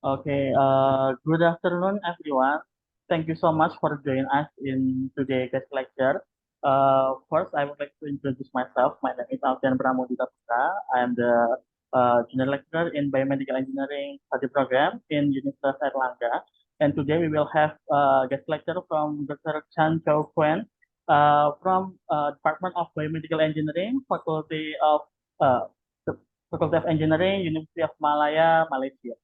Okay, good afternoon, everyone. Thank you so much for joining us in today's guest lecture. First, I would like to introduce myself. My name is Alfian Pramudita Putra. I am the junior lecturer in Biomedical Engineering study program in Universitas Airlangga. And today we will have guest lecture from Dr. Chow Khuen from Department of Biomedical Engineering, uh, Faculty of Engineering, University of Malaya, Malaysia.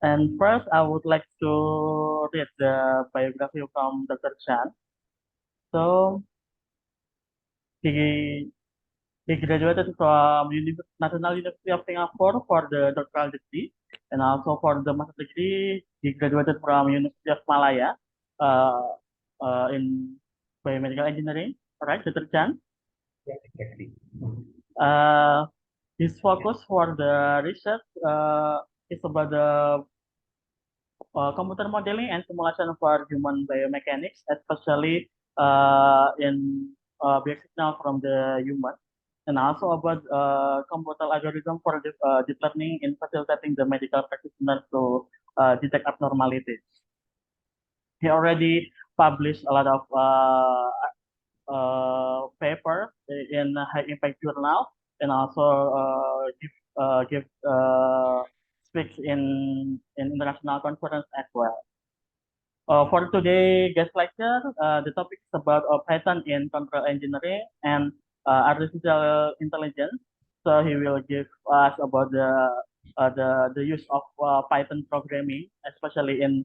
And first, I would like to read the biography from Dr. Chan. So, he, he graduated from National University of Singapore for the doctoral degree, and also for the master degree, he graduated from University of Malaya uh, in biomedical engineering. All right, Dr. Chan. Yeah, exactly. Uh, his focus for the research is about the computer modeling and simulation for human biomechanics, especially in biosignal from the human, and also about computer algorithm for deep learning in facilitating the medical practitioners to detect abnormalities. He already published a lot of papers in high impact journal, and also give speaks in international conference as well. For today guest lecture, the topic is about Python in control engineering and artificial intelligence. So he will give us about the use of Python programming, especially in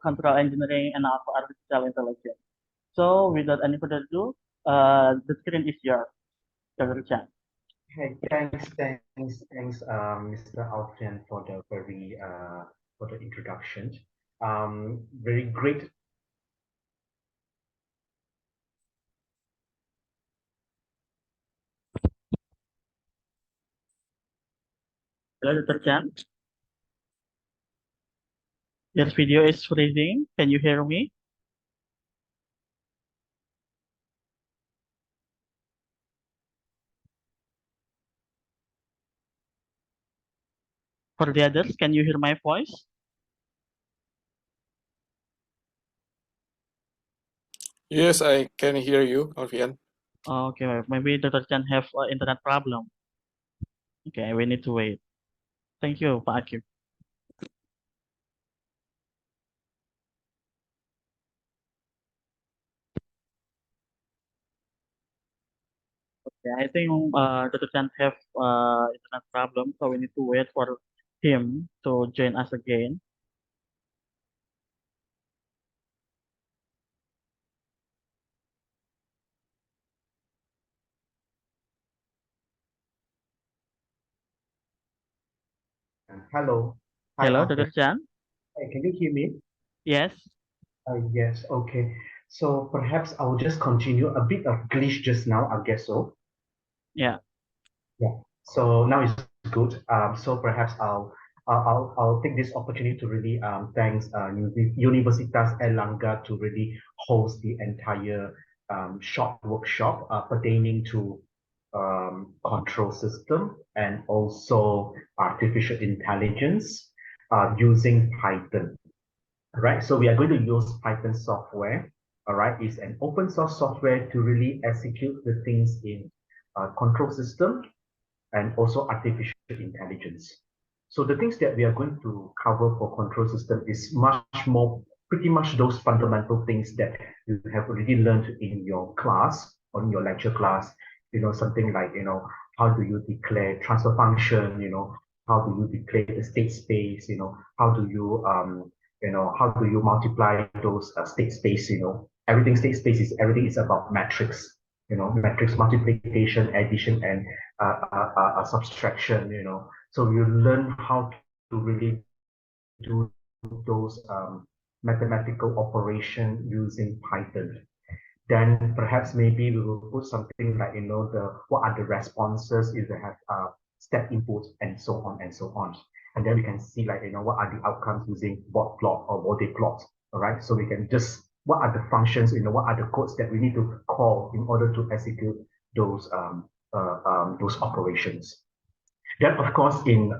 control engineering and also artificial intelligence. So without any further ado, the screen is yours, Dr. Chan. Hey, thanks, Mr. Alfian, for the for the introduction. Very great. Hello, Dr. Chan. Your video is freezing. Can you hear me? For the others, can you hear my voice? Yes, I can hear you, Alfian. Okay, maybe Dr. Chan have internet problem. Okay, we need to wait. Thank you, Pak Akif. Yeah, I think Dr. Chan have internet problem, so we need to wait for him to join us again. Hello. Hi, Hello, Alfian. Dr. Chan. Hey, can you hear me? Yes. Yes, okay. So perhaps I'll just continue a bit of glitch just now, I guess so. Yeah. Yeah. So now it's good. So perhaps I'll take this opportunity to really thanks Universitas Airlangga to really host the entire short workshop pertaining to control system and also artificial intelligence using Python. Right, so we are going to use Python software. All right, it's an open source software to really execute the things in control system and also artificial intelligence. So the things that we are going to cover for control system is much more, pretty much those fundamental things that you have already learned in your class, or in your lecture class, something like, how do you declare transfer function, how do you declare the state space, how do you, how do you multiply those state space, everything state space is, everything is about metrics, matrix multiplication, addition, and subtraction, So you learn how to really do those mathematical operation using Python. Then perhaps maybe we will put something like, the what are the responses if they have step inputs and so on and so on. And then we can see like, what are the outcomes using bot plot or Bode plot. All right. So we can just, what are the functions, what are the codes that we need to call in order to execute those operations. Then, of course, in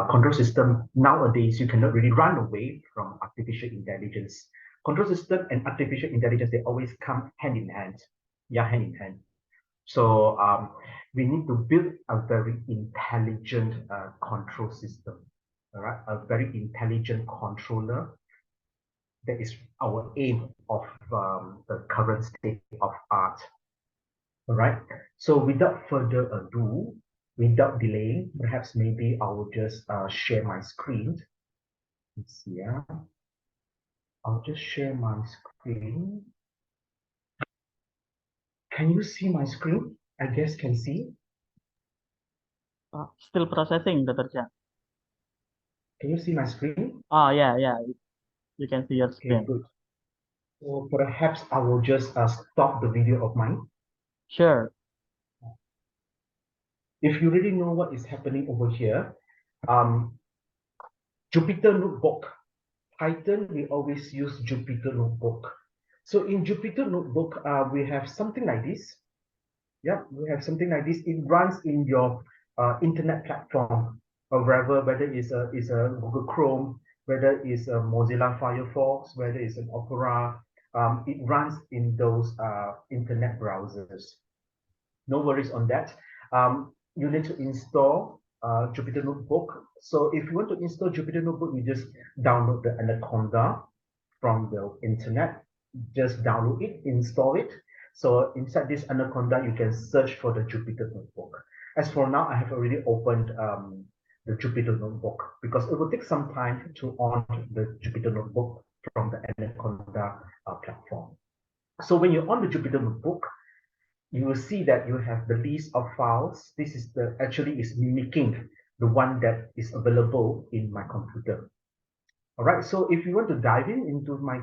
control system nowadays, you cannot really run away from artificial intelligence. Control system and artificial intelligence, they always come hand in hand. Yeah, hand in hand. So we need to build a very intelligent control system, all right? A very intelligent controller. That is our aim of the current state of art. All right. So without further ado, without delaying, perhaps maybe I will just share my screen. Let's see. Yeah. I'll just share my screen. Can you see my screen? I guess can see. Still processing, Dr. Chan. Can you see my screen? Yeah. You can see your Okay, screen. good. So perhaps I will just stop the video of mine. Sure. If you really know what is happening over here, Jupyter Notebook, Python, we always use Jupyter Notebook. So in Jupyter Notebook, we have something like this. Yeah, we have something like this. It runs in your internet platform, or wherever, whether it's a Google Chrome, whether it's a Mozilla Firefox, whether it's an Opera. It runs in those internet browsers. No worries on that. You need to install Jupyter Notebook. So if you want to install Jupyter Notebook, you just download the Anaconda from the internet. Just download it, install it. So inside this Anaconda, you can search for the Jupyter Notebook. As for now, I have already opened the Jupyter Notebook because it will take some time to on the Jupyter Notebook from the Anaconda platform. So when you're on the Jupyter Notebook, you will see that you have the list of files. This is actually is mimicking the one that is available in my computer. All right, so if you want to dive into my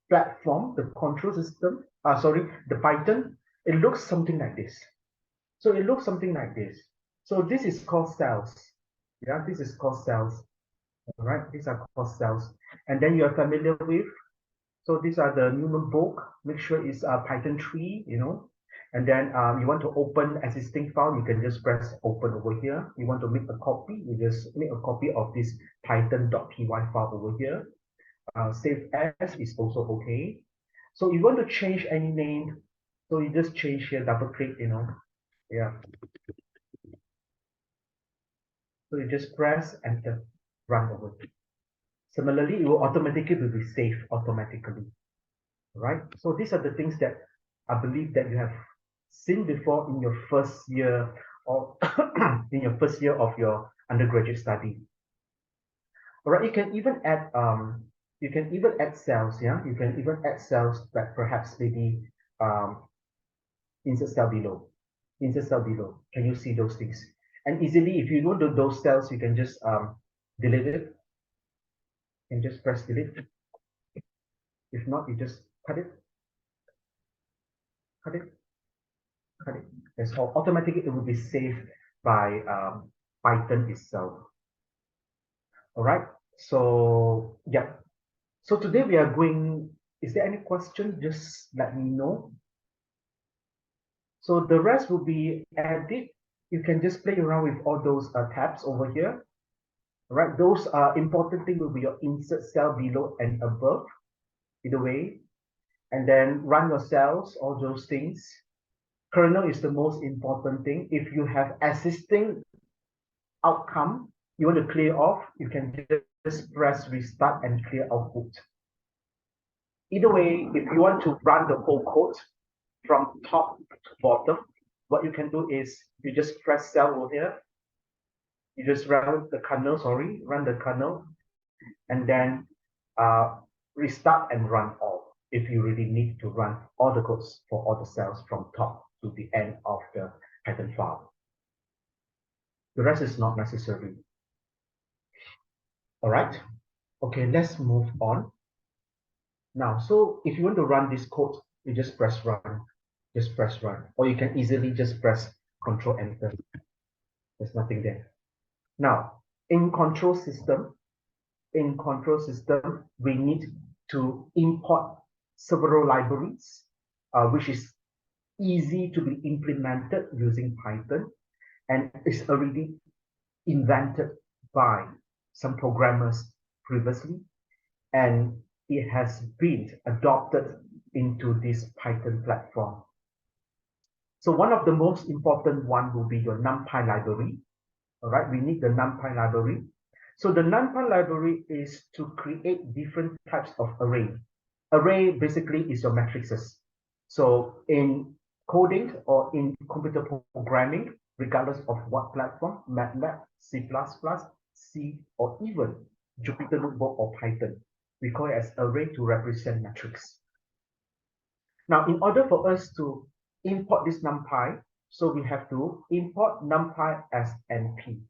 platform, the control system, the Python, it looks something like this. So it looks something like this. So this is called cells. Yeah, this is called cells. All right, these are called cells. And then you are familiar with, so these are the new notebook. Make sure it's Python 3, And then you want to open existing file, you can just press open over here. You want to make a copy, you just make a copy of this python.py file over here. Save as is also okay. So you want to change any name, so you just change here, double click, yeah. So you just press enter, run over here. Similarly, it will automatically be saved automatically. Right? So these are the things that I believe that you have seen before in your first year or in your first year of your undergraduate study. All right, you can even add cells, yeah. You can even add cells that perhaps maybe insert cell below. Insert cell below. Can you see those things? And easily, if you know those cells, you can just delete it. And just press delete. If not, you just cut it. Cut it. Cut it. That's all. Automatically, it will be saved by Python itself. All right. So yeah. So today we are going. Is there any question? Just let me know. So the rest will be added. You can just play around with all those tabs over here. All right. Those important thing will be your insert cell below and above. Either way, and then run your cells. All those things. Kernel is the most important thing. If you have existing outcome you want to clear off, you can just press restart and clear output. Either way, if you want to run the whole code from top to bottom, what you can do is you just press cell over here. You just run the kernel, and then restart and run all if you really need to run all the codes for all the cells from top to the end of the Python file. The rest is not necessary. All right. Okay, let's move on. Now, so if you want to run this code, you just press run. Just press run. Or you can easily just press Control Enter. There's nothing there. Now, in control system, we need to import several libraries, which is easy to be implemented using Python, and it's already invented by some programmers previously, and it has been adopted into this Python platform. So one of the most important one will be your NumPy library. All right, we need the NumPy library. So the NumPy library is to create different types of array. Array basically is your matrices. So in coding or in computer programming, regardless of what platform, MATLAB, C++, C, or even Jupyter Notebook or Python, we call it as array to represent matrix. Now, in order for us to import this NumPy, so we have to import NumPy as NP.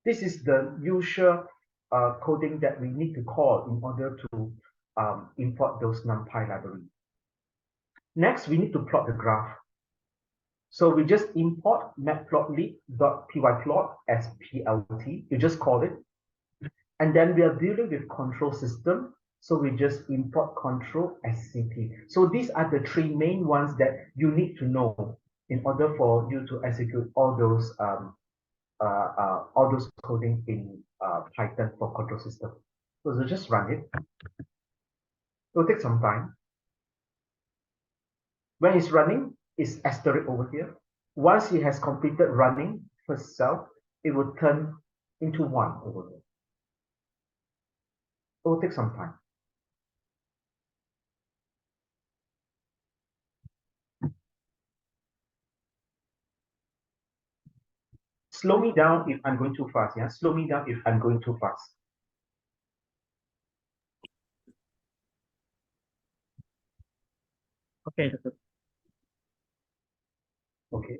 This is the usual coding that we need to call in order to import those NumPy library. Next, we need to plot the graph. So we just import matplotlib.pyplot as PLT. You just call it. And then we are dealing with control system. So we just import control SCP. So these are the three main ones that you need to know in order for you to execute all those coding in Python for control system. So just run it. It will take some time. When it's running, it's asterisk over here. Once it has completed running first cell, it will turn into 1 over here. It will take some time. Slow me down if I'm going too fast. Yeah, slow me down if I'm going too fast. Okay, that's it. Okay.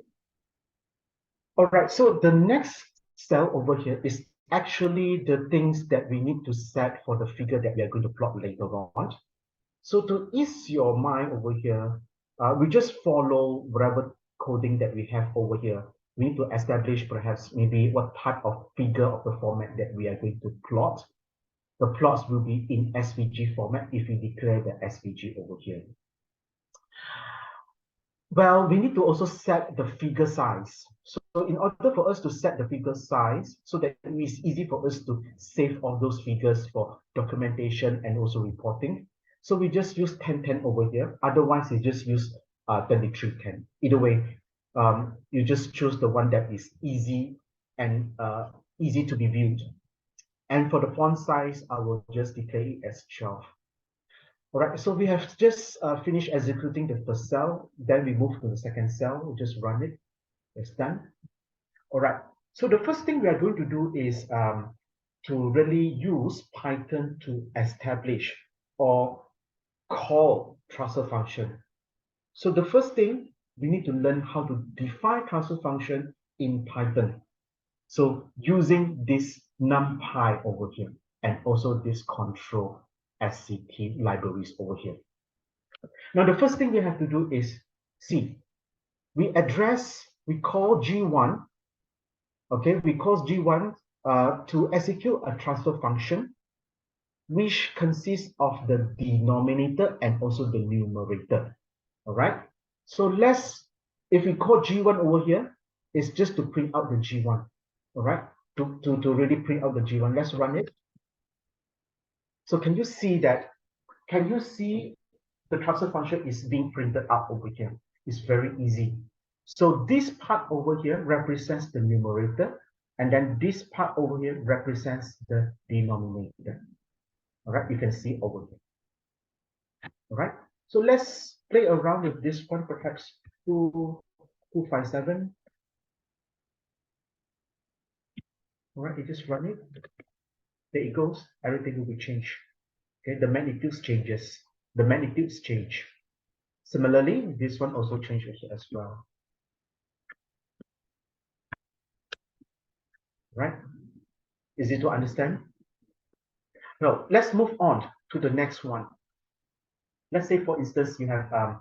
All right. So the next cell over here is actually the things that we need to set for the figure that we are going to plot later on. So to ease your mind over here, we just follow whatever coding that we have over here. We need to establish perhaps maybe what type of figure of the format that we are going to plot. The plots will be in SVG format if we declare the SVG over here. Well, we need to also set the figure size. So in order for us to set the figure size, so that it is easy for us to save all those figures for documentation and also reporting. So we just use 1010 over here. Otherwise, you just use 2310. Either way, you just choose the one that is easy and easy to be viewed. And for the font size, I will just declare it as 12. All right, so we have just finished executing the first cell. Then we move to the second cell. We just run it. It's done. All right, so the first thing we are going to do is to really use Python to establish or call transfer function. So the first thing, we need to learn how to define transfer function in Python. So using this NumPy over here and also this control SCP libraries over here. Now, the first thing we have to do is see, we call G1, okay, we call G1 to execute a transfer function, which consists of the denominator and also the numerator, all right? So if we call G1 over here, it's just to print out the G1, all right? To really print out the G1, let's run it. So can you see that? Can you see the transfer function is being printed out over here? It's very easy. So this part over here represents the numerator, and then this part over here represents the denominator. All right, you can see over here. All right, so let's play around with this one, perhaps 257. All right, you just run it. There it goes. Everything will be changed. Okay, the magnitudes changes. The magnitudes change. Similarly, this one also changes as well. Right? Easy to understand? Now, let's move on to the next one. Let's say, for instance, you have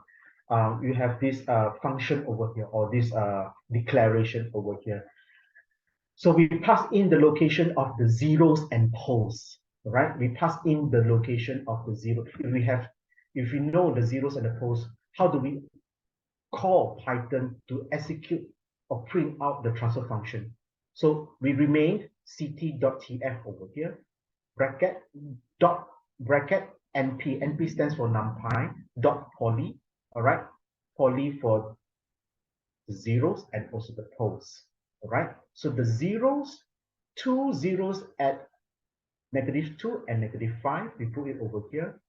this function over here, or this declaration over here. So we pass in the location of the zeros and poles, right? We pass in the location of the zero. If we know the zeros and the poles, how do we call Python to execute or print out the transfer function? So we remained ct.tf over here, bracket, dot, bracket, np. Np stands for numpy, dot poly, all right? Poly for the zeros and also the poles, all right? So the zeros, 2 zeros at -2 and -5, we put it over here.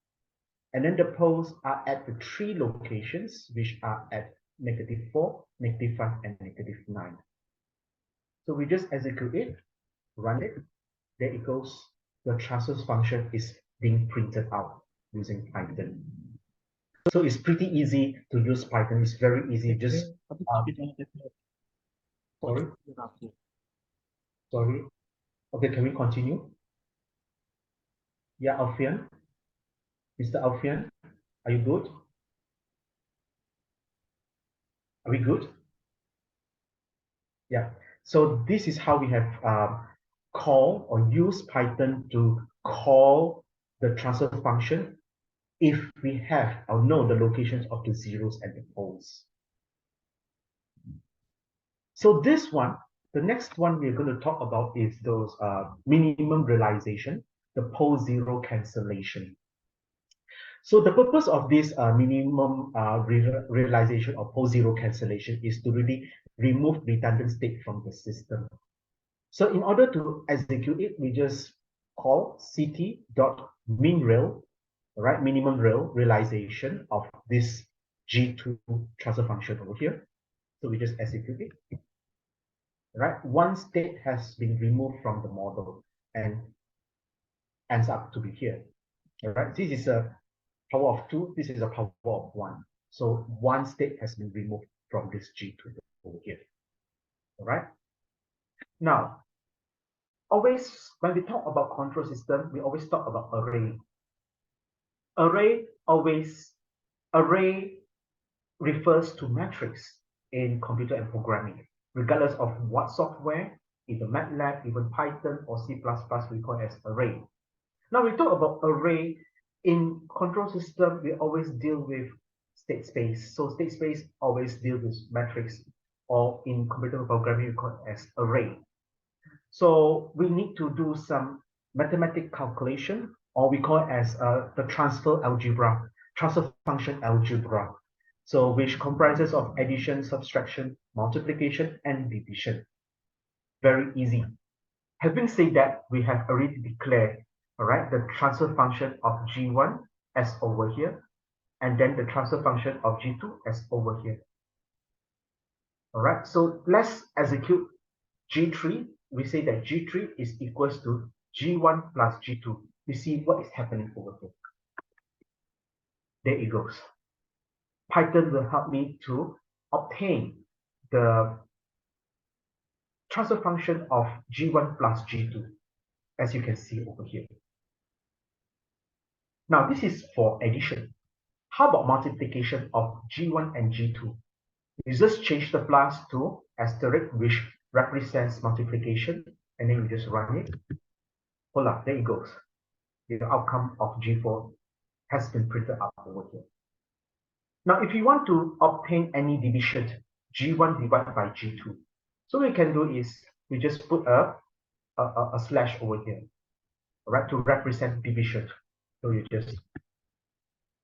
And then the poles are at the 3 locations, which are at -4, -5, and -9. So we just execute it, run it. There it goes. The transfer function is being printed out using Python. So it's pretty easy to use Python. It's very easy. Just sorry. Sorry. Okay, can we continue? Yeah, Alfian. Mr. Alfian, are you good? Are we good? Yeah. So this is how we have call or use Python to call the transfer function if we have or know the locations of the zeros and the poles. So this one, the next one we're going to talk about is those minimum realization, the pole zero cancellation. So the purpose of this minimum realization or pole zero cancellation is to really remove redundant state from the system. So in order to execute it, we just call ct.minrel, right, minimum rel realization of this G2 transfer function over here. So we just execute it, right? One state has been removed from the model and ends up to be here, all right? This is a power of 2, this is a power of 1. So one state has been removed from this G2 over here, all right? Now, always, when we talk about control system, we always talk about array. Array refers to matrix in computer and programming, regardless of what software, either MATLAB, even Python or C++, we call it as array. Now we talk about array in control system, we always deal with state space. So state space always deal with matrix, or in computer programming, we call it as array. So we need to do some mathematical calculation, or we call it as the transfer algebra, transfer function algebra. So which comprises of addition, subtraction, multiplication, and division. Very easy. Having said that, we have already declared, all right, the transfer function of G1 as over here, and then the transfer function of G2 as over here. All right, so let's execute G3. We say that G3 is equals to G1 plus G2. We see what is happening over here. There it goes. Python will help me to obtain the transfer function of G1 plus G2, as you can see over here. Now, this is for addition. How about multiplication of G1 and G2? You just change the plus to asterisk, which represents multiplication, and then you just run it. Voila, there it goes. The outcome of G4 has been printed out over here. Now, if you want to obtain any division, G1 divided by G2, so what we can do is we just put a slash over here, right, to represent division. So you just,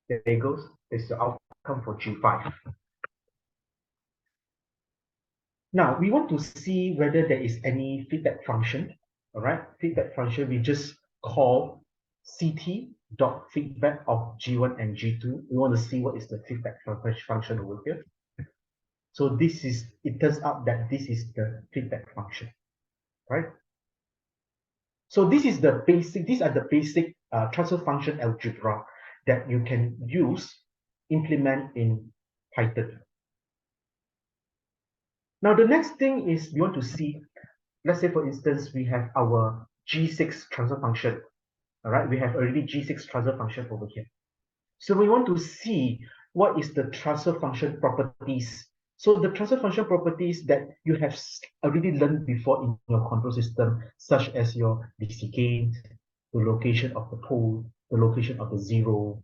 there it goes. This is the outcome for G5. Now, we want to see whether there is any feedback function. All right, feedback function, we just call ct.feedback of G1 and G2. We want to see what is the feedback function over here. So this is, it turns out that this is the feedback function, right? So this is the basic, these are the basic transfer function algebra that you can use, implement in Python. Now, the next thing is we want to see, let's say, for instance, we have our G6 transfer function. All right, we have already G6 transfer function over here. So we want to see what is the transfer function properties. So the transfer function properties that you have already learned before in your control system, such as your DC gain, the location of the pole, the location of the zero,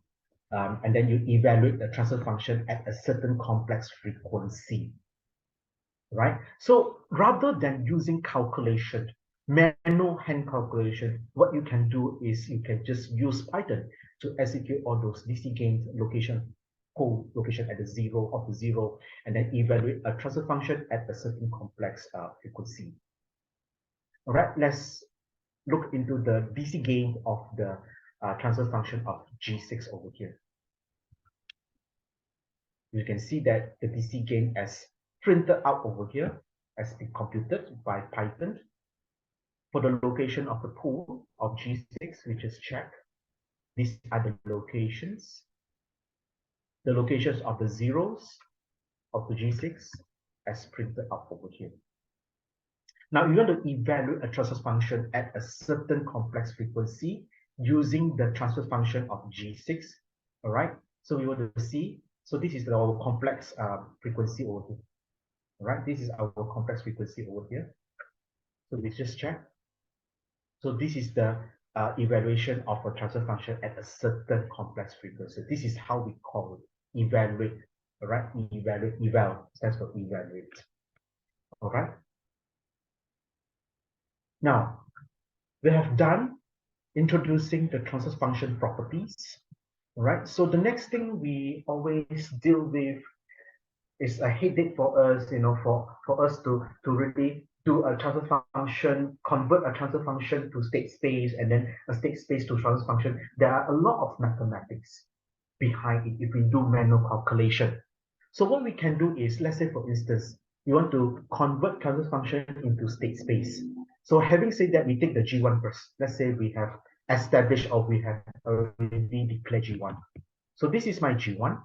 and then you evaluate the transfer function at a certain complex frequency. right? So rather than using calculation, manual hand calculation, what you can do is you can just use Python to execute all those DC gain location, whole location at the zero of the zero, and then evaluate a transfer function at a certain complex frequency. All right, let's look into the DC gain of the transfer function of G6 over here. You can see that the DC gain as printed out over here has been computed by Python for the location of the pool of G6, which is check. These are the locations of the zeros of the G6 as printed out over here. Now, you want to evaluate a transfer function at a certain complex frequency using the transfer function of G6. All right. So we want to see. So this is our complex frequency over here. All right. This is our complex frequency over here. So let's just check. So this is the evaluation of a transfer function at a certain complex frequency. This is how we call it, evaluate. All right. Evaluate. Eval stands for evaluate. All right. Now, we have done introducing the transfer function properties. All right, so the next thing we always deal with is a headache for us, for us to really do a transfer function, convert a transfer function to state space, and then a state space to transfer function. There are a lot of mathematics behind it if we do manual calculation. So what we can do is, let's say for instance, we want to convert transfer function into state space. So having said that, we take the G1 first. Let's say we have established or we have already declared G1. So this is my G1.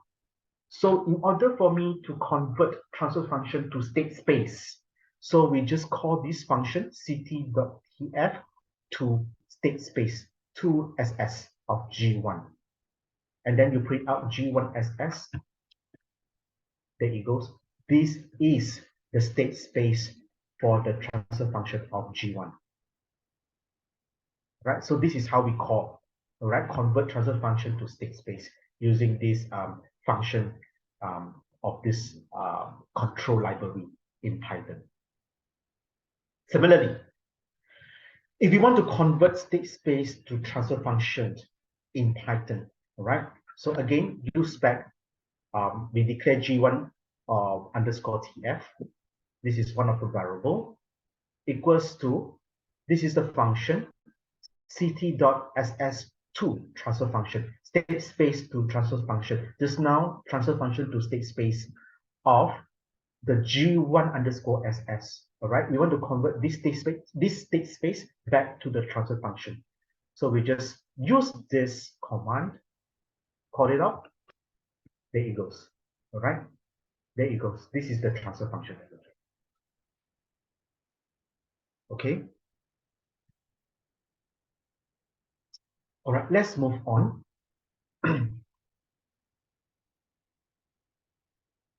So in order for me to convert transfer function to state space, so we just call this function ct.tf to state space 2ss of G1. And then you print out G1ss. There it goes. This is the state space for the transfer function of G1. Right, so this is how we call, all right, convert transfer function to state space using this function of this control library in Python. Similarly, if you want to convert state space to transfer functions in Python, all right, so again, use spec, we declare G1 underscore TF. This is one of the variable equals to, this is the function ct.ss2 transfer function, state space to transfer function. Just now, transfer function to state space of the G1 underscore SS. All right, we want to convert this state space back to the transfer function. So we just use this command, call it up. There it goes. All right, there it goes. This is the transfer function. Okay. All right, let's move on.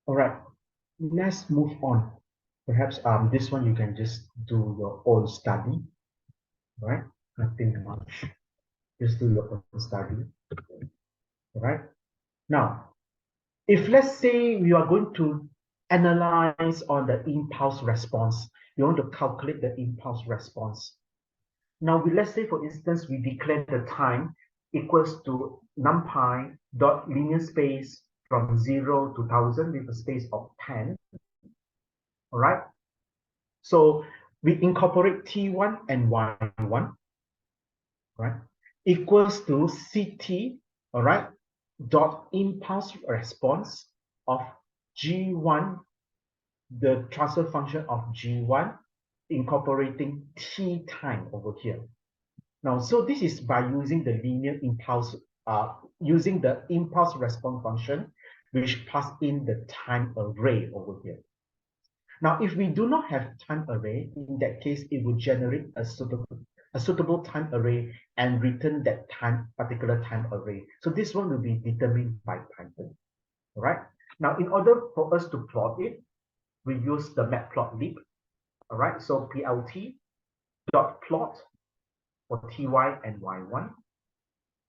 All right, let's move on. Perhaps this one you can just do your own study, right? Nothing much. Just do your own study. All right. Now, if let's say we are going to analyze on the impulse response, you want to calculate the impulse response. Now, let's say for instance, we declare the time equals to numpy dot linear space from 0 to 1000 with a space of 10. All right. So we incorporate T1 and Y1, right? Equals to CT, all right, dot impulse response of G1, the transfer function of G1, incorporating T time over here. Now, so this is by using the linear impulse, using the impulse response function, which pass in the time array over here. Now, if we do not have time array, in that case, it will generate a suitable time array and return that particular time array. So this one will be determined by Python. All right. Now, in order for us to plot it, we use the matplotlib. All right. So plt dot plot for ty and y1.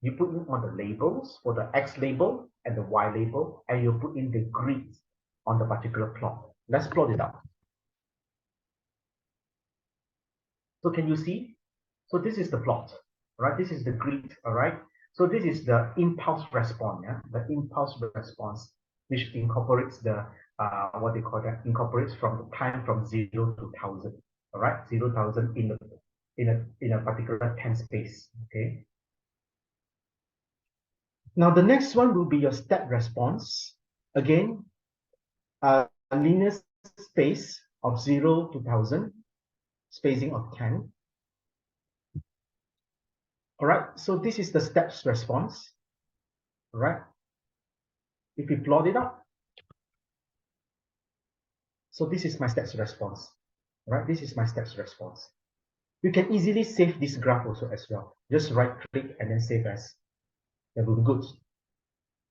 You put in on the labels for the x label and the y label, and you put in the grids on the particular plot. Let's plot it out. So can you see? So this is the plot, right? This is the grid, all right? So this is the impulse response, yeah? The impulse response, which incorporates the, what they call that, incorporates from the time from 0 to 1000, all right? 0,000 in a particular time space, okay? Now the next one will be your step response. Again, a linear space of 0 to 1000, spacing of 10. All right, so this is the steps response. All right, if we plot it out, so this is my steps response. All right, this is my steps response. You can easily save this graph also as well. Just right click and then save as. That will be good.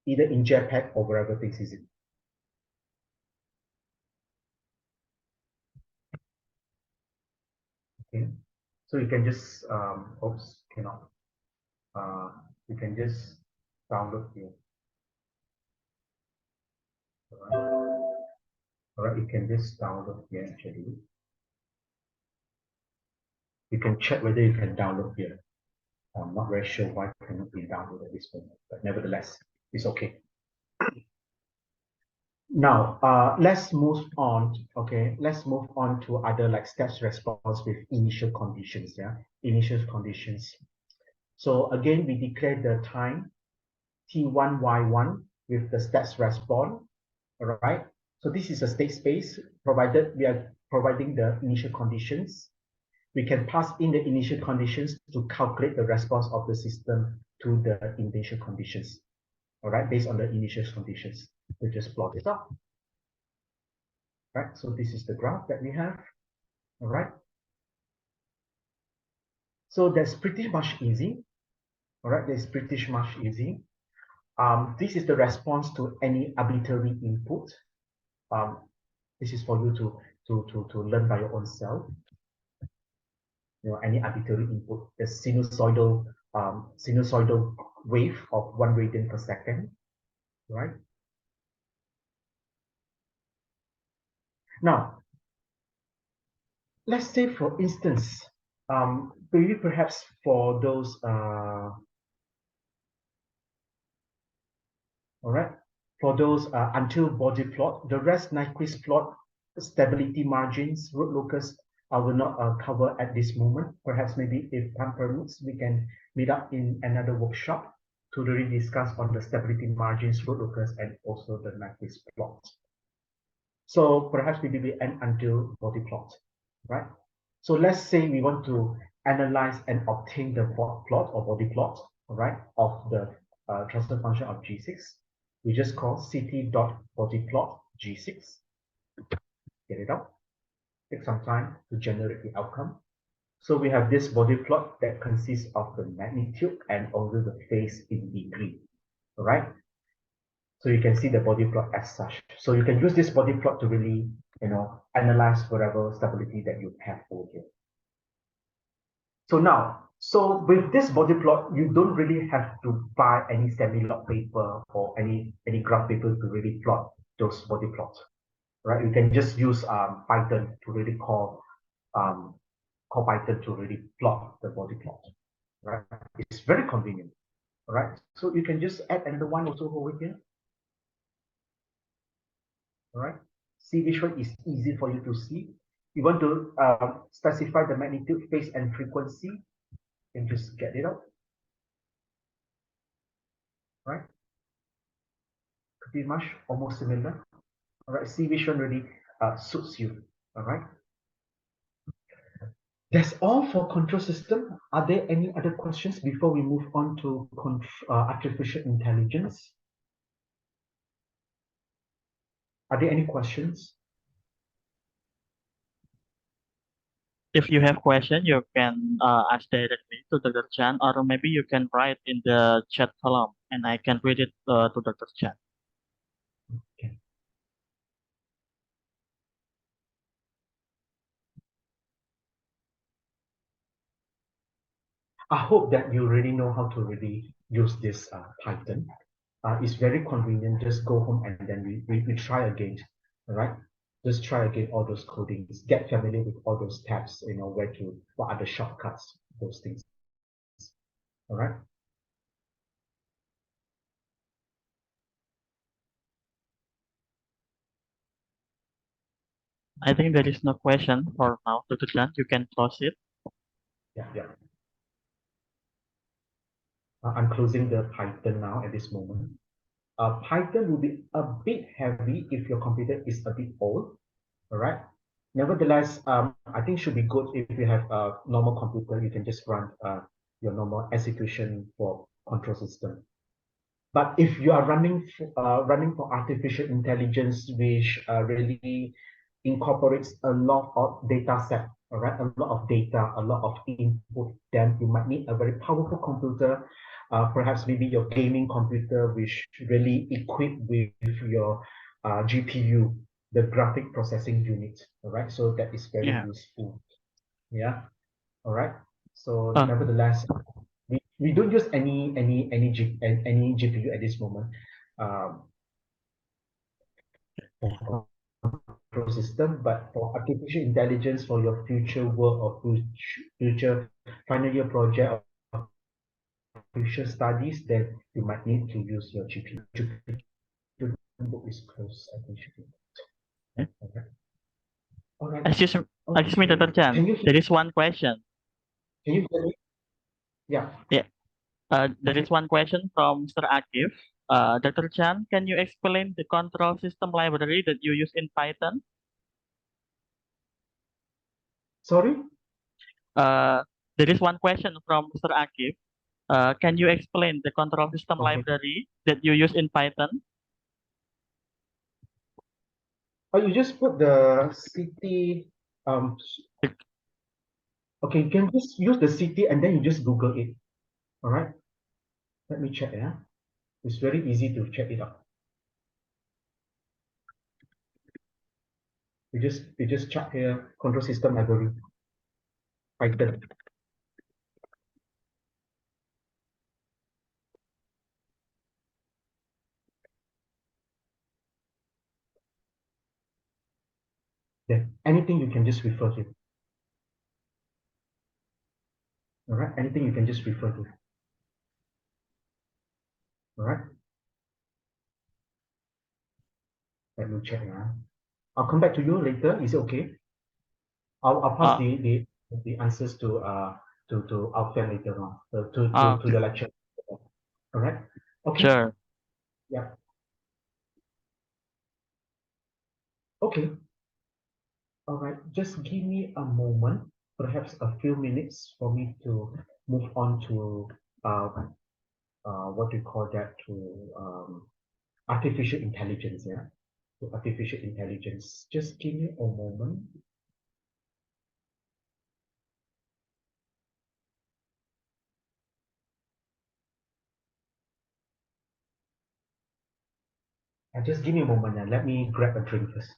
Either in JPEG or wherever things is in. Okay, so you can just, oops, cannot. You can just download here. All right, you can just download here actually. You can check whether you can download here. I'm not very sure why it cannot be downloaded at this moment, but nevertheless, it's okay. Now, let's move on. Okay, let's move on to other like steps response with initial conditions. Yeah, initial conditions. So again, we declare the time t1 y1 with the steps response. All right. So this is a state space provided we are providing the initial conditions. We can pass in the initial conditions to calculate the response of the system to the initial conditions. All right, based on the initial conditions. We just plot it out. Right, so this is the graph that we have. All right. So that's pretty much easy. All right, that's pretty much easy. This is the response to any arbitrary input. This is for you to learn by your own self. Any arbitrary input, the sinusoidal wave of 1 radian per second, right? Now, let's say for instance, maybe perhaps for those, all right, for those until body plot, the rest Nyquist plot, stability margins, root locus, I will not cover at this moment. Perhaps maybe if time permits, we can meet up in another workshop to really discuss on the stability margins, root locus, and also the Nyquist plot. So perhaps maybe we end until body plot, right? So let's say we want to analyze and obtain the plot or body plot, right, of the transfer function of G6. We just call ct.bodyplot G6. Get it out. Take some time to generate the outcome. So we have this body plot that consists of the magnitude and also the phase in degree. All right. So you can see the body plot as such. So you can use this body plot to really, analyze whatever stability that you have over here. So now, so with this body plot, you don't really have to buy any semi-log paper or any graph paper to really plot those body plots, right? You can just use Python to really call Python to really plot the body plot, right? It's very convenient, right? So you can just add another one also over here, all right? See which one is easy for you to see. You want to specify the magnitude, phase, and frequency, and just get it out, right? Pretty much almost similar. All right, see which one really suits you. All right. That's all for control system. Are there any other questions before we move on to artificial intelligence? Are there any questions? If you have question, you can ask directly to Dr. Chan, or maybe you can write in the chat column, and I can read it to Dr. Chan. Okay. I hope that you really know how to really use this Python. It's very convenient. Just go home and then we try again. All right. just try again all those codings, get familiar with all those tabs, what are the shortcuts, those things. All right. I think there is no question for now, Dr. Chan. You can close it. Yeah. I'm closing the Python now at this moment. Python will be a bit heavy if your computer is a bit old. All right. Nevertheless, I think should be good if you have a normal computer. You can just run your normal execution for control system. But if you are running for artificial intelligence, which really incorporates a lot of data set, all right, a lot of data, a lot of input, then you might need a very powerful computer, perhaps maybe your gaming computer, which really equipped with your GPU, the graphic processing unit, all right. So that is very Yeah. useful. Yeah. All right. So Uh, nevertheless, we don't use any GPU at this moment for control system, but for artificial intelligence for your future work or future final year project or future studies, then you might need to use your GPU. The book is closed. I think should be. yeah. Okay. All right. Excuse me, excuse me, Okay. Dr. Chan. Can you There is one question. hear me? Yeah. Yeah. There is one question from Mr. Akif. Dr. Chan, can you explain the control system library that you use in Python? Sorry. Uh, there is one question from Mr. Akif. Can you explain the control system Okay. library that you use in Python? Oh, you just put the city. Okay, you can just use the city and then you just Google it. All right. Let me check. Yeah. It's very easy to check it out. You just check here control system library Python. Then anything you can just refer to. All right. Anything you can just refer to. All right. Let me check. Yeah. I'll come back to you later. Is it okay? I'll pass Uh, the answers to our friend later on to okay. the lecture. All right. Okay. Sure. Yeah. Okay. All right. Just give me a moment, perhaps a few minutes for me to move on to uh, what do you call that, to artificial intelligence. Yeah. To artificial intelligence. Just give me a moment. Just give me a moment and let me grab a drink first.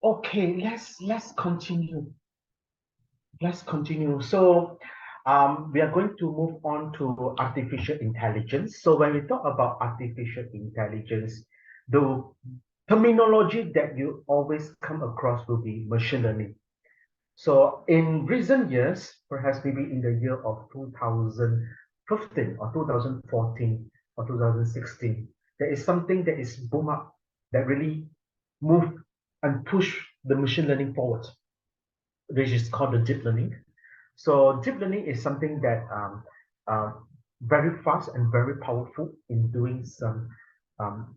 Okay, let's continue. Let's continue. So, we are going to move on to artificial intelligence. So, when we talk about artificial intelligence, the terminology that you always come across will be machine learning. So, in recent years, perhaps maybe in the year of 2015 or 2014 or 2016, there is something that is boom up that really moved and pushed the machine learning forward, which is called the deep learning. So deep learning is something that uh, very fast and very powerful in doing some um,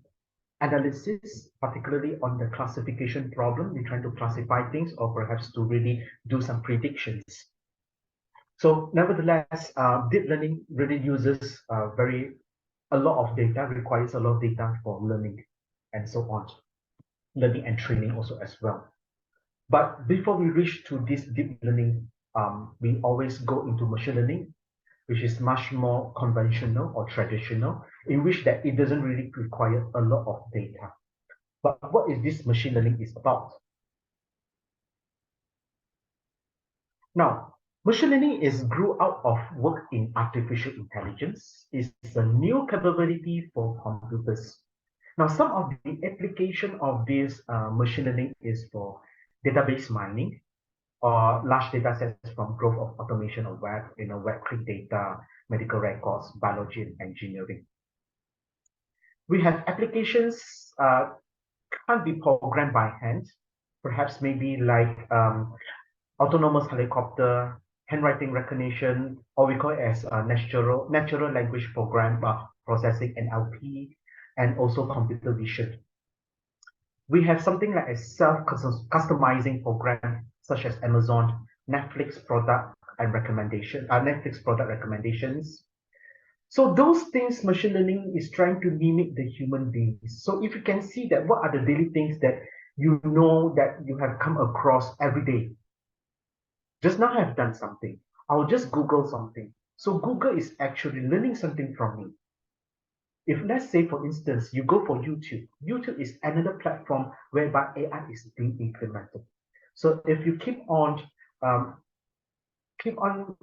analysis, particularly on the classification problem. We're trying to classify things or perhaps to really do some predictions. So nevertheless, deep learning really uses a lot of data, requires a lot of data for learning and so on, learning and training also as well. But before we reach to this deep learning, we always go into machine learning, which is much more conventional or traditional, in which that it doesn't really require a lot of data. But what is this machine learning is about? Now, machine learning is grew out of work in artificial intelligence. It's a new capability for computers. Now, some of the application of this machine learning is for database mining or large data sets from growth of automation of web, web click data, medical records, biology, and engineering. We have applications can't be programmed by hand, perhaps maybe like autonomous helicopter, handwriting recognition, or we call it as natural language program processing, NLP, and also computer vision. We have something like a self-customizing program, such as Amazon, Netflix product and Netflix product recommendations. So those things, machine learning is trying to mimic the human beings. So if you can see that, what are the daily things that you know that you have come across every day? Just now I have done something. I'll just Google something. So Google is actually learning something from me. If let's say, for instance, you go for YouTube, YouTube is another platform whereby AI is being implemented. So if you um, keep on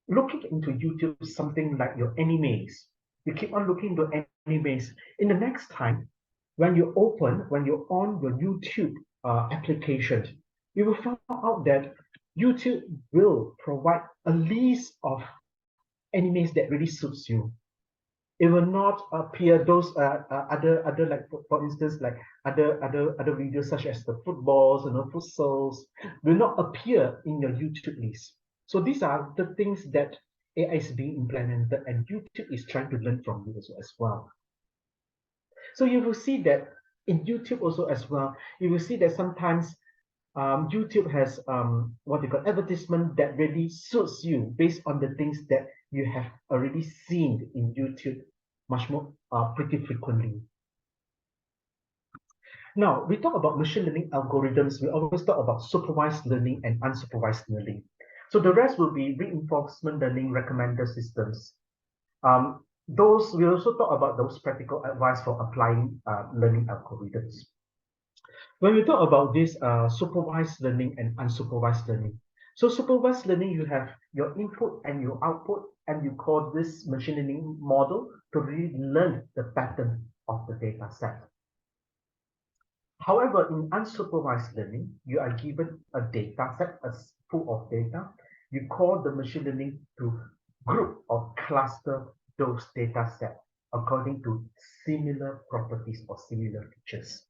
looking into YouTube, something like your animes, you keep on looking into animes. In the next time, when you're on your YouTube application, you will find out that YouTube will provide a list of animes that really suits you. It will not appear those other like for instance like other videos such as the footballs and futsals will not appear in your YouTube list. So these are the things that AI is being implemented and YouTube is trying to learn from you as well. So you will see that in YouTube also as well, you will see that sometimes YouTube has what you call advertisement that really suits you based on the things that you have already seen in YouTube much more pretty frequently. Now, we talk about machine learning algorithms. We always talk about supervised learning and unsupervised learning. So the rest will be reinforcement learning recommender systems. Those we also talk about those practical advice for applying learning algorithms. When we talk about this supervised learning and unsupervised learning, so supervised learning, you have your input and your output, and you call this machine learning model to really learn the pattern of the data set. However, in unsupervised learning, you are given a data set, full of data. You call the machine learning to group or cluster those data sets according to similar properties or similar features.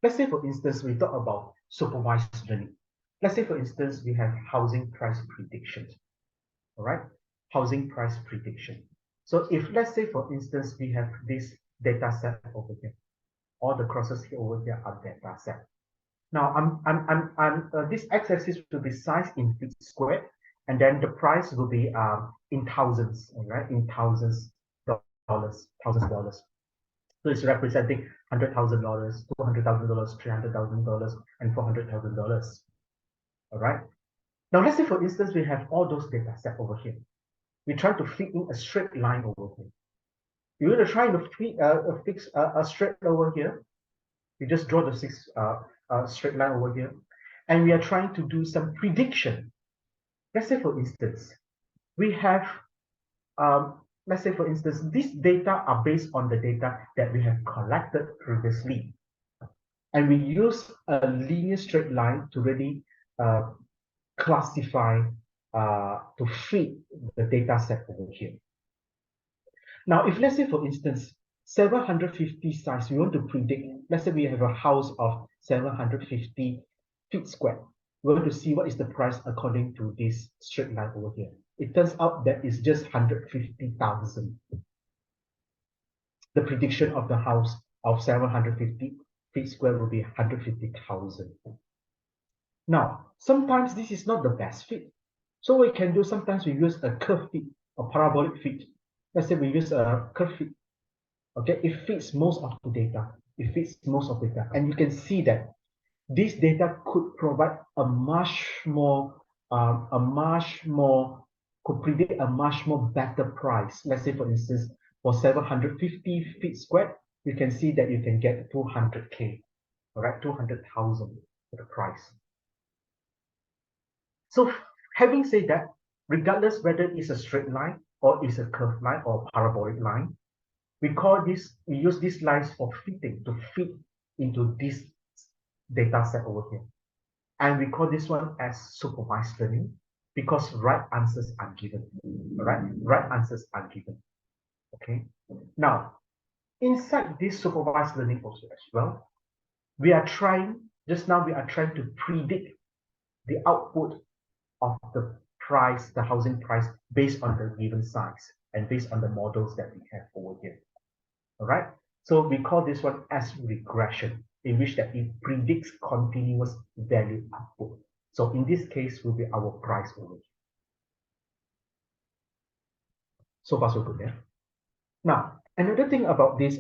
Let's say, for instance, we talk about supervised learning. Let's say, for instance, we have housing price prediction. All right, housing price prediction. So if let's say, for instance, we have this data set over here, all the crosses here over here are data set. Now, this x-axis will be size in feet squared, and then the price will be in thousands, all right, in thousands dollars. So it's representing $100,000, $200,000, $300,000, and $400,000. All right. Now let's say, for instance, we have all those data set over here. We try to fit in a straight line over here. You're going to try to fix a straight over here. You just draw the straight line over here, and we are trying to do some prediction. Let's say, for instance, we have let's say, for instance, these data are based on the data that we have collected previously. And we use a linear straight line to really classify, to fit the data set over here. Now, if let's say, for instance, 750 size, we want to predict, let's say we have a house of 750 feet square. We want to see what is the price according to this straight line over here. It turns out that it's just 150,000. The prediction of the house of 750 feet square will be 150,000. Now, sometimes this is not the best fit. So we can do, sometimes we use a curve fit or parabolic fit. Let's say we use a curve fit. Okay, it fits most of the data. It fits most of the data. And you can see that this data could provide a much more, could predict a much more better price. Let's say, for instance, for 750 feet squared, you can see that you can get 200K, all right, 200,000 for the price. So having said that, regardless whether it's a straight line or it's a curved line or parabolic line, we use these lines for fitting to fit into this data set over here. And we call this one as supervised learning because right answers are given. All right, right answers are given. Okay. Now, inside this supervised learning also as well, we are trying to predict the output of the price, the housing price, based on the given size and based on the models that we have over here. All right. So we call this one as regression, in which that it predicts continuous value output. So in this case will be our price over here. So far so good, yeah. Now, another thing about this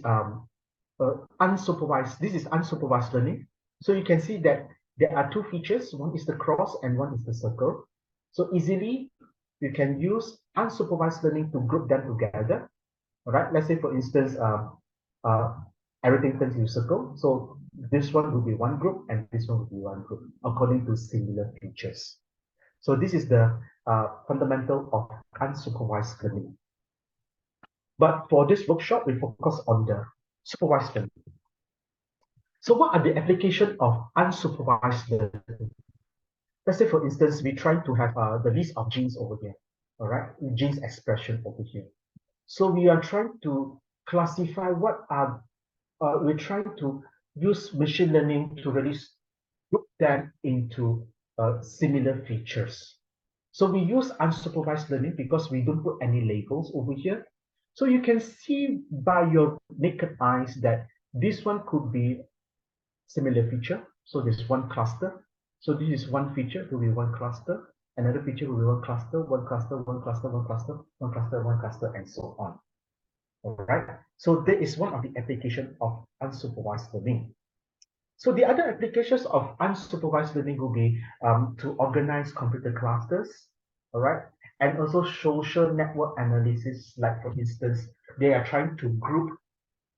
unsupervised, this is unsupervised learning. So you can see that there are two features. One is the cross and one is the circle. So easily you can use unsupervised learning to group them together. All right. Let's say, for instance, everything turns into circle. So this one will be one group and this one will be one group according to similar features. So this is the fundamental of unsupervised learning. But for this workshop, we focus on the supervised learning. So what are the applications of unsupervised learning? Let's say, for instance, we try to have the list of genes over here, all right? Genes expression over here. So we are trying to classify what are, we're trying to use machine learning to really group them into similar features. So we use unsupervised learning because we don't put any labels over here. So you can see by your naked eyes that this one could be similar feature. So there's one cluster. So this is one feature will be one cluster. Another feature will be one cluster, one cluster, one cluster, one cluster, one cluster, one cluster, and so on. All right. So that is one of the applications of unsupervised learning. So the other applications of unsupervised learning will be to organize computer clusters, all right, and also social network analysis. Like, for instance, they are trying to group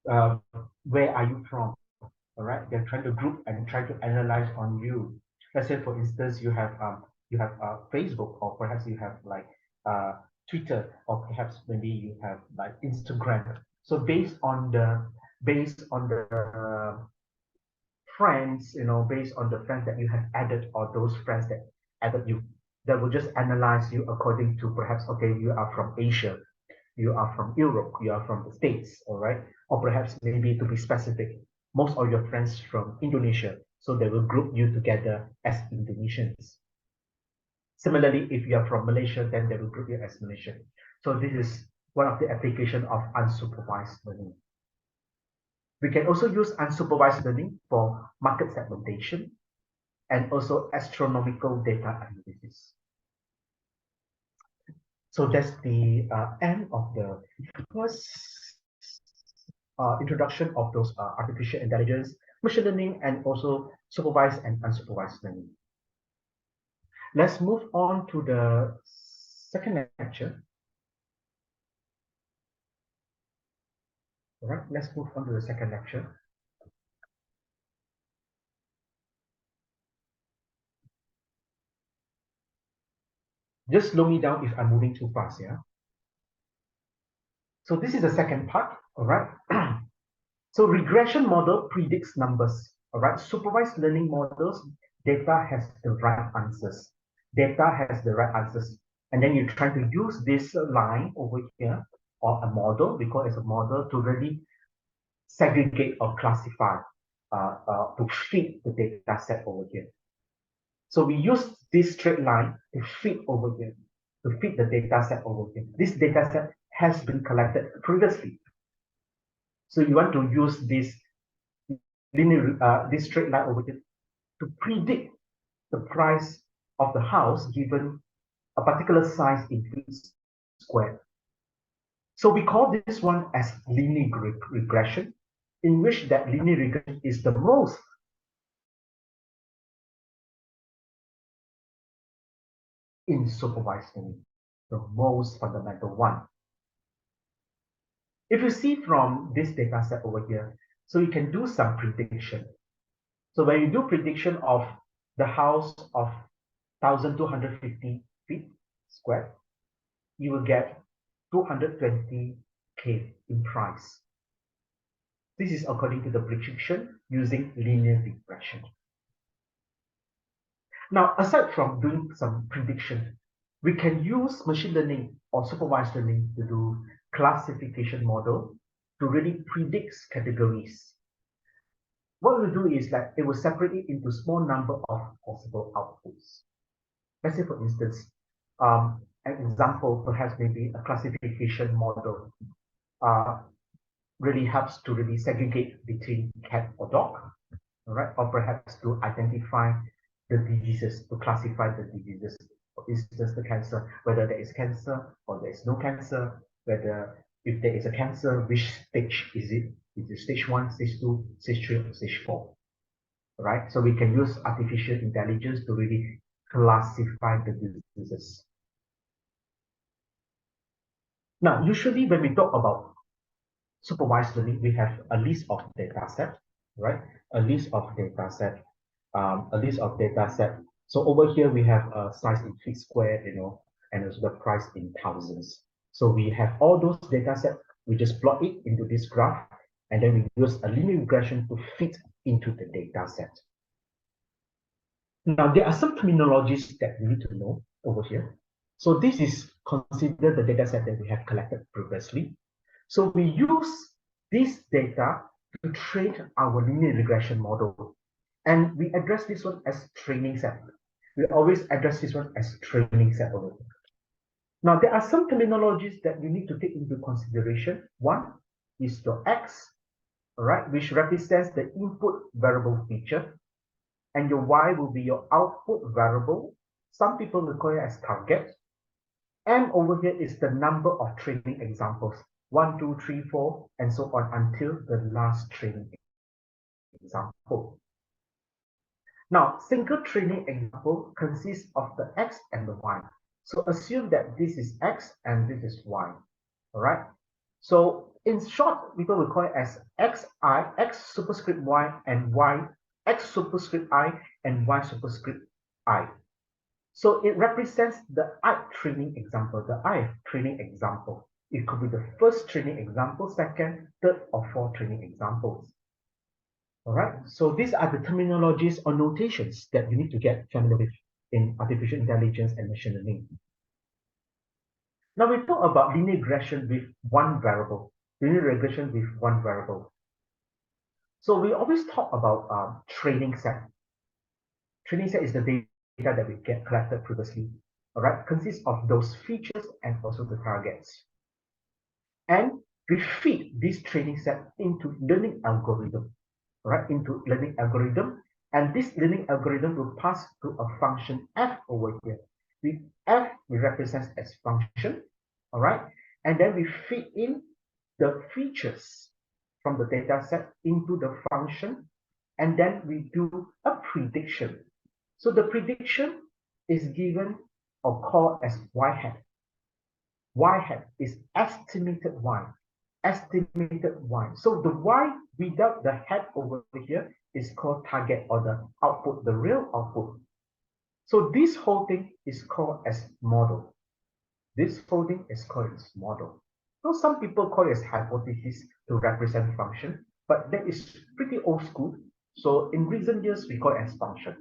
where are you from, all right? They're trying to group and try to analyze on you. Let's say, for instance, you have Facebook, or perhaps you have like Twitter, or perhaps maybe you have like Instagram. So based on the friends, based on the friends that you have added or those friends that added you, that will just analyze you according to perhaps, okay, you are from Asia, you are from Europe, you are from the States, all right? Or perhaps maybe to be specific, most of your friends from Indonesia, so they will group you together as Indonesians. Similarly, if you are from Malaysia, then they will group you as Malaysian. So this is one of the applications of unsupervised learning. We can also use unsupervised learning for market segmentation and also astronomical data analysis. So that's the end of the first introduction of those artificial intelligence, machine learning, and also supervised and unsupervised learning. Let's move on to the second lecture. All right, let's move on to the second lecture. Just slow me down if I'm moving too fast, yeah? So this is the second part, all right? So regression model predicts numbers, all right? Supervised learning models, data has the right answers. Data has the right answers. And then you try to use this line over here, or a model, we call it a model, to really segregate or classify, to fit the data set over here. So we use this straight line to fit over here, to fit the data set over here. This data set has been collected previously. So you want to use this linear, this straight line over here to predict the price of the house given a particular size in feet squared. So we call this one as linear regression, in which that linear regression is the most in supervised learning, the most fundamental one. If you see from this data set over here, so you can do some prediction. So when you do prediction of the house of 1,250 feet squared, you will get 220K in price. This is according to the prediction using linear regression. Now, aside from doing some prediction, we can use machine learning or supervised learning to do classification model to really predict categories. What we'll do is that it will separate it into small number of possible outputs. Let's say, for instance, an example perhaps maybe a classification model really helps to really segregate between cat or dog, all right, or perhaps to identify the diseases, to classify the diseases. For instance, the cancer, whether there is cancer or there is no cancer, whether if there is a cancer, which stage is it? Is it stage 1, stage 2, stage 3, or stage 4? Right? So we can use artificial intelligence to really classify the diseases. Now, usually when we talk about supervised learning, we have a list of data set, right? A list of data set, a list of data set. So over here we have a size in feet squared, and also the price in thousands. So we have all those data set. We just plot it into this graph, and then we use a linear regression to fit into the data set. Now there are some terminologies that we need to know over here. So this is considered the data set that we have collected previously. So we use this data to train our linear regression model. And we address this one as training set. We always address this one as training set over here. Now, there are some terminologies that you need to take into consideration. One is your X, right, which represents the input variable feature. And your Y will be your output variable. Some people will call it as target. M over here is the number of training examples. 1, 2, 3, 4, and so on until the last training example. Now, single training example consists of the X and the Y. So assume that this is X and this is Y. All right. So in short, people will call it as XI, X superscript Y, and Y, X superscript I, and Y superscript I. So it represents the I training example, the I training example. It could be the first training example, second, third, or fourth training examples. All right, so these are the terminologies or notations that you need to get familiar with in artificial intelligence and machine learning. Now we talk about linear regression with one variable. Linear regression with one variable. So we always talk about training set. Training set is the data that we get collected previously. All right, consists of those features and also the targets. And we feed this training set into learning algorithm. Right, into learning algorithm, and this learning algorithm will pass to a function f over here. F we represent as function, all right, and then we feed in the features from the data set into the function, and then we do a prediction. So the prediction is given or called as y hat. Y hat is estimated y. Estimated y. So the y without the hat over here is called target, or the output, the real output. So this whole thing is called as model. This whole thing is called as model. So some people call it as hypothesis to represent function, but that is pretty old school. So in recent years, we call it as function.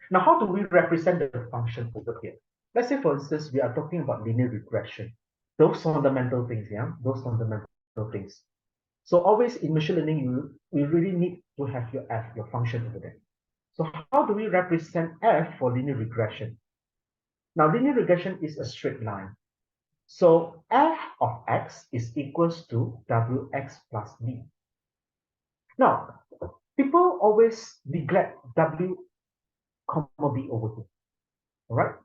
Now, how do we represent the function over here? Let's say, for instance, we are talking about linear regression. Those fundamental things, yeah, those fundamental things. So always in machine learning, we really need to have your f, your function over there. So how do we represent f for linear regression? Now, linear regression is a straight line. So f of x is equals to wx plus b. Now, people always neglect w, comma b over here. All right.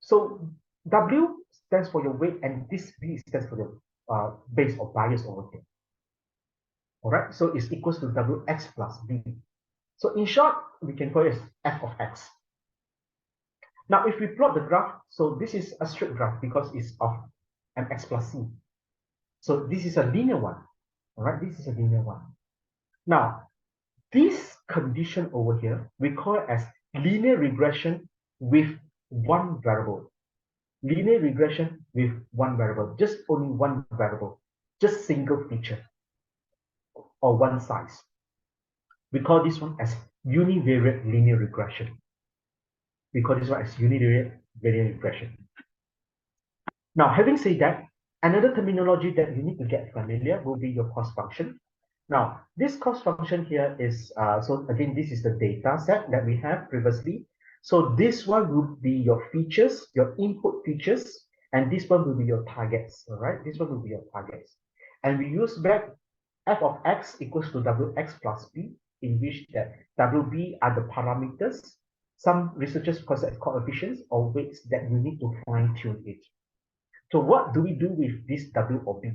So W stands for your weight, and this B stands for the base or bias over here. All right, so it's equals to Wx plus B. So in short, we can call it as f of x. Now, if we plot the graph, so this is a straight graph because it's of mx plus c. So this is a linear one. All right, this is a linear one. Now, this condition over here, we call it as linear regression with one variable. Linear regression with one variable, just only one variable, just single feature or one size. We call this one as univariate linear regression. We call this one as univariate linear regression. Now, having said that, another terminology that you need to get familiar will be your cost function. Now, this cost function here is, so again, this is the data set that we have previously. So this one will be your features, your input features, and this one will be your targets, all right? This one will be your targets. And we use back f of x equals to wx plus b, in which that wb are the parameters. Some researchers call it coefficients or weights that you need to fine tune it. So what do we do with this w or b?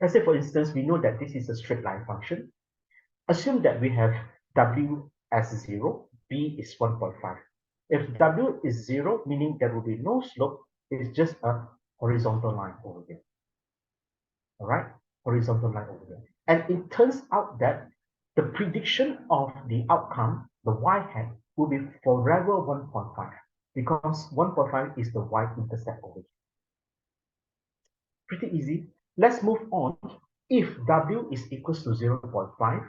Let's say, for instance, we know that this is a straight line function. Assume that we have w as 0, b is 1.5. If w is 0, meaning there will be no slope, it's just a horizontal line over here. All right, horizontal line over here. And it turns out that the prediction of the outcome, the y hat, will be forever 1.5 because 1.5 is the y-intercept over here. Pretty easy. Let's move on. If w is equals to 0.5,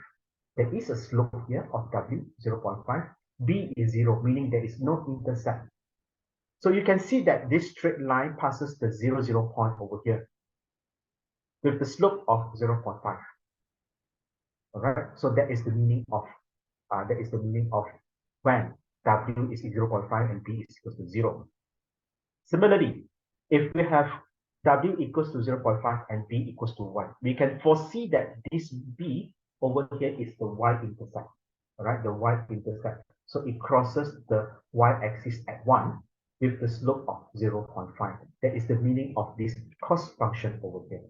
there is a slope here of w, 0.5. B is 0, meaning there is no intercept. So you can see that this straight line passes the 0, 0 point over here with the slope of 0.5. All right. So that is the meaning of when w is 0.5 and b is equals to 0. Similarly, if we have w equals to 0.5 and b equals to 1, we can foresee that this b over here is the y-intercept, all right, the y-intercept. So it crosses the y-axis at 1 with the slope of 0.5. That is the meaning of this cost function over here.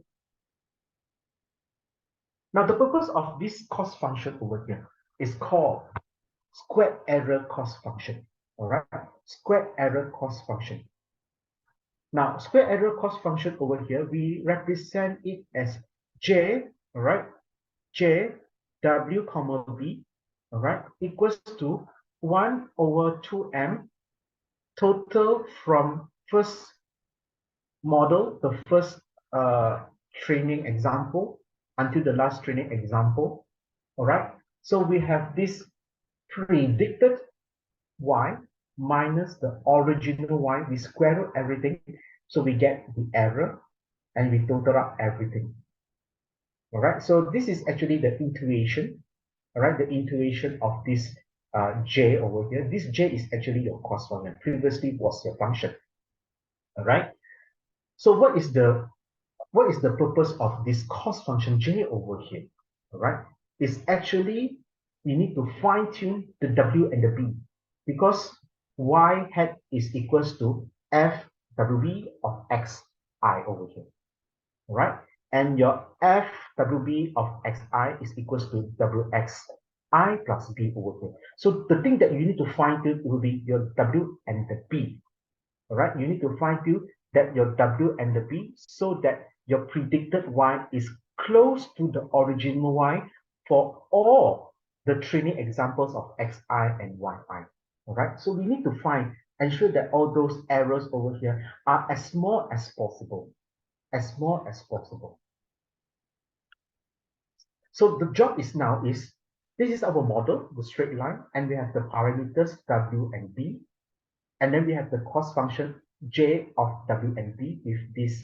Now, the purpose of this cost function over here is called squared error cost function, all right, squared error cost function. Now, square error cost function over here, we represent it as J, all right, J, W, comma B, all right, equals to 1 over 2M total from first model, the first training example, until the last training example, all right? So we have this predicted y minus the original y. We square root everything, so we get the error, and we total up everything. All right, so this is actually the intuition, all right, the intuition of this j over here. This j is actually your cost function. Previously was your function. All right, so what is the purpose of this cost function j over here? All right, it's actually we need to fine tune the w and the b, because y hat is equals to f wb of xi over here. All right, and your f wb of xi is equals to wxi plus b over here. So the thing that you need to fine tune will be your w and the b. All right, you need to fine tune that your w and the b so that your predicted y is close to the original y for all the training examples of xi and yi. All right, so we need to ensure that all those errors over here are as small as possible, as small as possible. So the job is now is, this is our model, the straight line, and we have the parameters w and b, and then we have the cost function j of w and b with this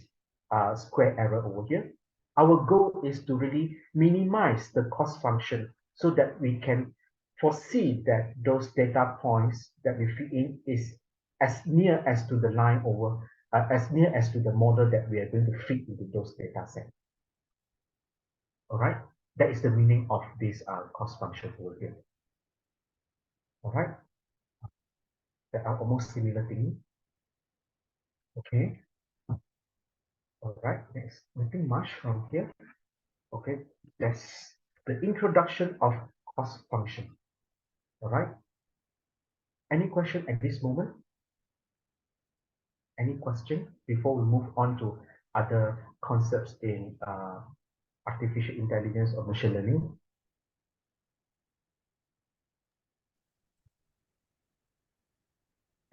square error over here. Our goal is to really minimize the cost function so that we can foresee that those data points that we feed in is as near as to the line over, as near as to the model that we are going to feed into those data sets. All right, that is the meaning of this cost function over here. All right. that are almost similar to me. Okay. All right. Next, nothing much from here. Okay. That's the introduction of cost function. All right. Any question at this moment? Any question before we move on to other concepts in artificial intelligence or machine learning?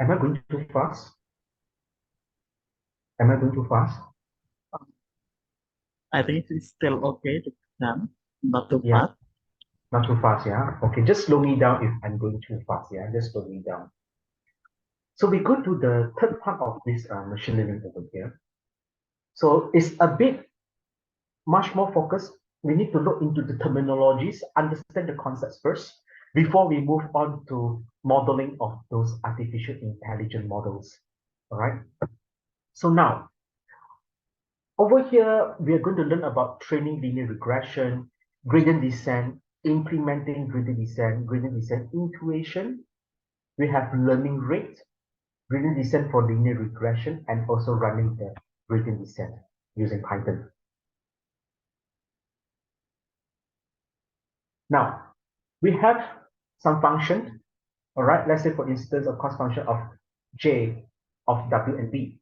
Am I going too fast? Am I going too fast? I think it's still okay to done, not too Yeah, fast. not too fast, yeah. Okay, just slow me down if I'm going too fast, yeah. Just slow me down. So we go to the third part of this machine learning over here. So it's a bit much more focused. We need to look into the terminologies, understand the concepts first, before we move on to modeling of those artificial intelligence models. All right. So now, over here, we are going to learn about training linear regression, gradient descent, implementing gradient descent intuition. We have learning rate, gradient descent for linear regression, and also running the gradient descent using Python. Now, we have some function, all right? Let's say, for instance, a cost function of J of W and B.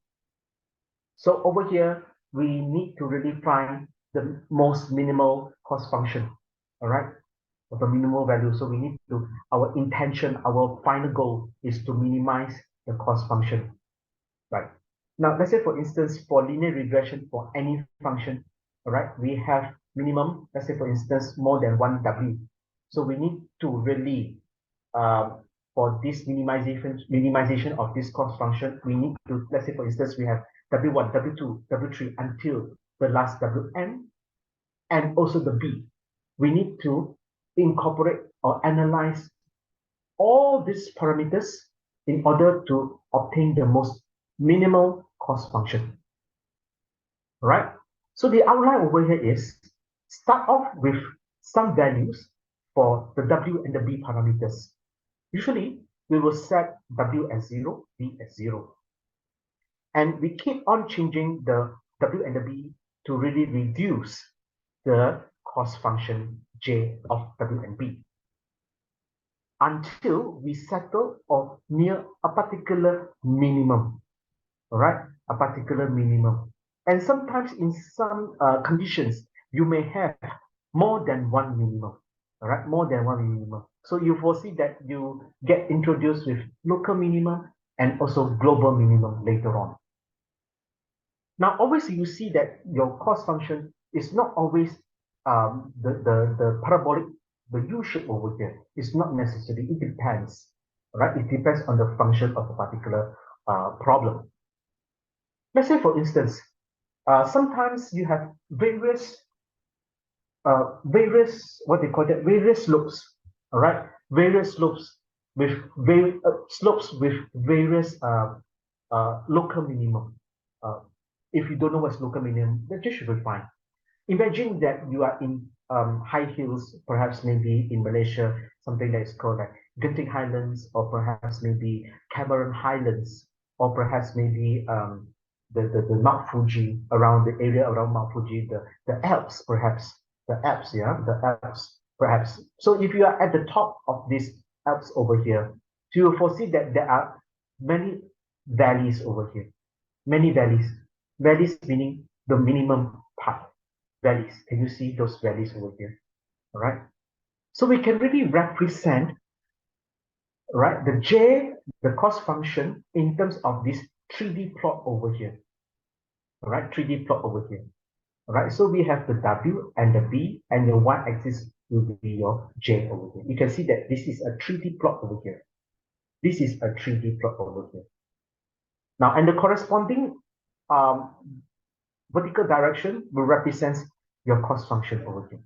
So over here, we need to really find the most minimal cost function, all right? Of the minimal value. So we need to, our intention, our final goal is to minimize the cost function, right? Now, let's say, for instance, for linear regression for any function, all right, we have minimum, let's say, for instance, more than 1 W. So we need to really, for this minimization of this cost function, we need to, let's say, for instance, we have W1, W2, W3 until the last Wn, and also the B. We need to incorporate or analyze all these parameters in order to obtain the most minimal cost function. Right? So the outline over here is start off with some values for the W and the B parameters. Usually, we will set W as 0, B as 0. And we keep on changing the W and the B to really reduce the cost function J of W and B until we settle or near a particular minimum, all right? A particular minimum. And sometimes in some conditions, you may have more than one minimum, all right? More than one minimum. So you foresee that you get introduced with local minimum and also global minimum later on. Now, always you see that your cost function is not always the parabolic, the U shape over here. It's not necessary. It depends, right? It depends on the function of a particular problem. Let's say, for instance, sometimes you have various what they call that, various slopes, all right? Various slopes with slopes with various local minimum. If you don't know what's local minimum, then you should be fine. Imagine that you are in high hills, perhaps maybe in Malaysia, something that is called like Genting Highlands, or perhaps maybe Cameron Highlands, or perhaps maybe the Mount Fuji, around the area around Mount Fuji, the Alps, perhaps the Alps, yeah, the Alps, perhaps. So if you are at the top of these Alps over here, so you will foresee that there are many valleys over here, many valleys. Valleys meaning the minimum part. Valleys. Can you see those valleys over here? All right. So we can really represent, right, the J, the cost function in terms of this 3D plot over here. All right, 3D plot over here. All right. So we have the W and the B, and your y-axis will be your J over here. You can see that this is a 3D plot over here. This is a 3D plot over here. Now, and the corresponding vertical direction will represent your cost function over here.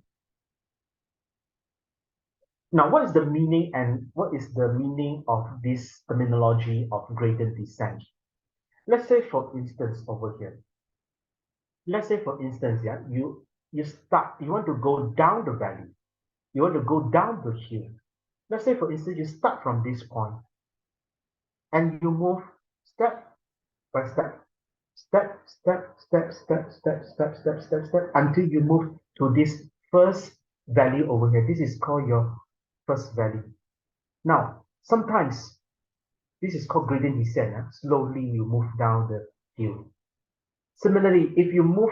Now, what is the meaning and what is the meaning of this terminology of gradient descent? Let's say, for instance, over here. Let's say, for instance, yeah, you want to go down the valley. You want to go down the hill. Let's say, for instance, you start from this point. and you move step by step, step until you move to this first value over here. This is called your first value. Now, sometimes this is called gradient descent. Slowly you move down the hill. Similarly, if you move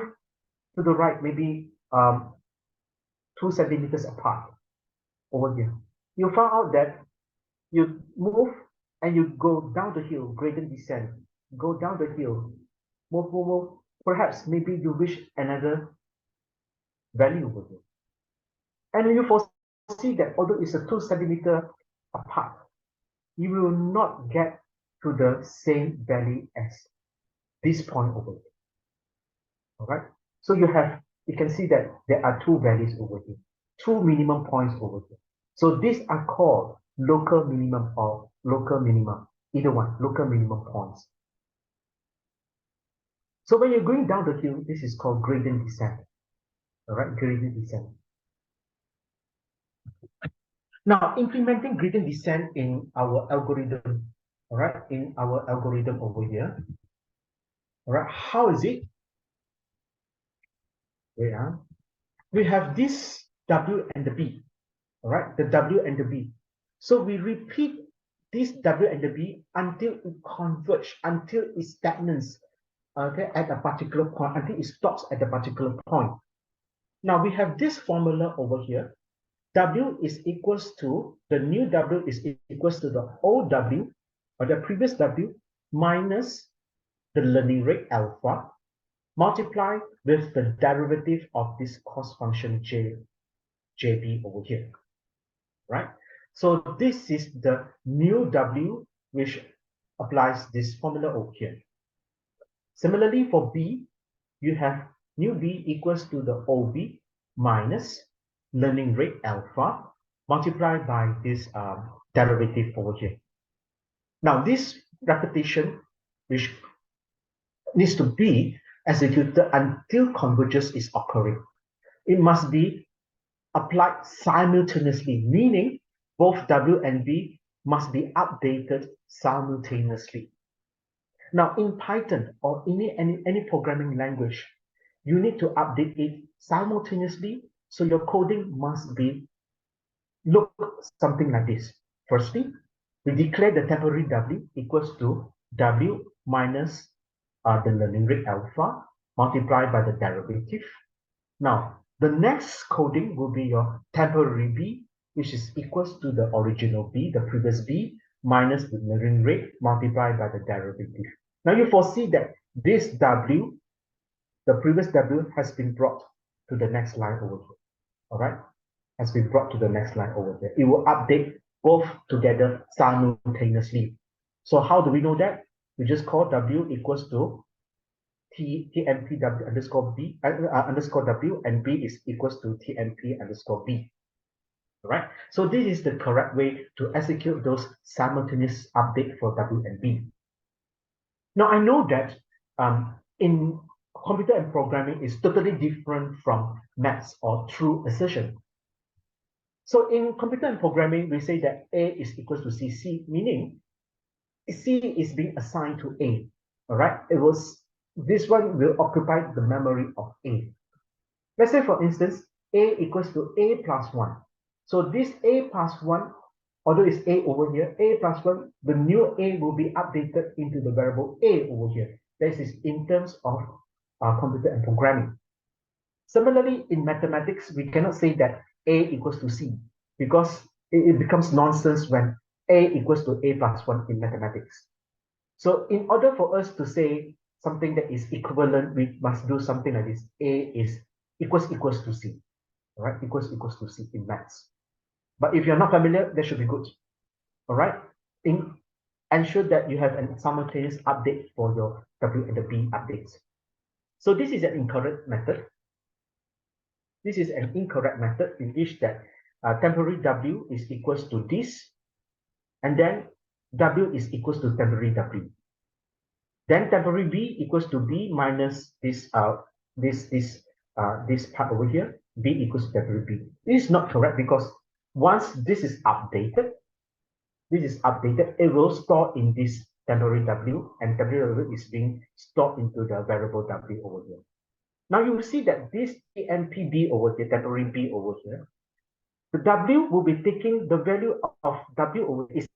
to the right, maybe 2 centimeters apart over here, you found out that you move and you go down the hill, gradient descent, go down the hill, move. Perhaps maybe you reach another value over here. And you foresee that although it's a 2 centimeter apart, you will not get to the same value as this point over here. All right. So you can see that there are 2 values over here, 2 minimum points over here. So these are called local minimum or local minimum, either one, local minimum points. So when you're going down the hill, this is called gradient descent. All right, gradient descent. Now, implementing gradient descent in our algorithm, all right, in our algorithm over here. All right, how is it? We have this W and the B, all right, the W and the B. So we repeat this W and the B until it converges, until it stagnates, okay, at a particular point, until it stops at a particular point. Now we have this formula over here. W is equals to, the new W is equals to the old W, or the previous W, minus the learning rate alpha, multiplied with the derivative of this cost function JB over here, right? So this is the new W, which applies this formula over here. Similarly, for B, you have new B equals to the OB minus learning rate alpha multiplied by this derivative over here. Now, this repetition, which needs to be executed until convergence is occurring. It must be applied simultaneously, meaning both W and B must be updated simultaneously. Now, in Python or any programming language, you need to update it simultaneously. So your coding must look something like this. Firstly, we declare the temporary W equals to W minus the learning rate alpha multiplied by the derivative. Now, the next coding will be your temporary B, which is equals to the original B, the previous B, minus the learning rate multiplied by the derivative. Now you foresee that this W, the previous W, has been brought to the next line over here. All right, has been brought to the next line over there. It will update both together simultaneously. So how do we know that? We just call W equals to TMP W underscore B underscore W, and B is equals to TMP underscore B. All right. So this is the correct way to execute those simultaneous update for W and B. Now I know that in computer and programming is totally different from maths or true assertion. So in computer and programming, we say that A is equals to C, meaning C is being assigned to A. All right. This one will occupy the memory of A. Let's say, for instance, A equals to A plus 1. So this A plus 1, although it's A over here, A plus 1, the new A will be updated into the variable A over here. This is in terms of computer and programming. Similarly, in mathematics, we cannot say that A equals to C, because it becomes nonsense when A equals to A plus 1 in mathematics. So in order for us to say something that is equivalent, we must do something like this. A is equals to C, all right? Equals to C in maths. But if you're not familiar, that should be good, all right? Ensure that you have a simultaneous update for your W and the B updates. So this is an incorrect method. This is an incorrect method in which that temporary W is equals to this, and then W is equals to temporary W. Then temporary B equals to B minus this part over here. B equals to temporary B. This is not correct, because once this is updated, it will store in this temporary W, and temporary is being stored into the variable W over here. Now you will see that this TMPB over here, temporary B over here, the W will be taking the value of W over is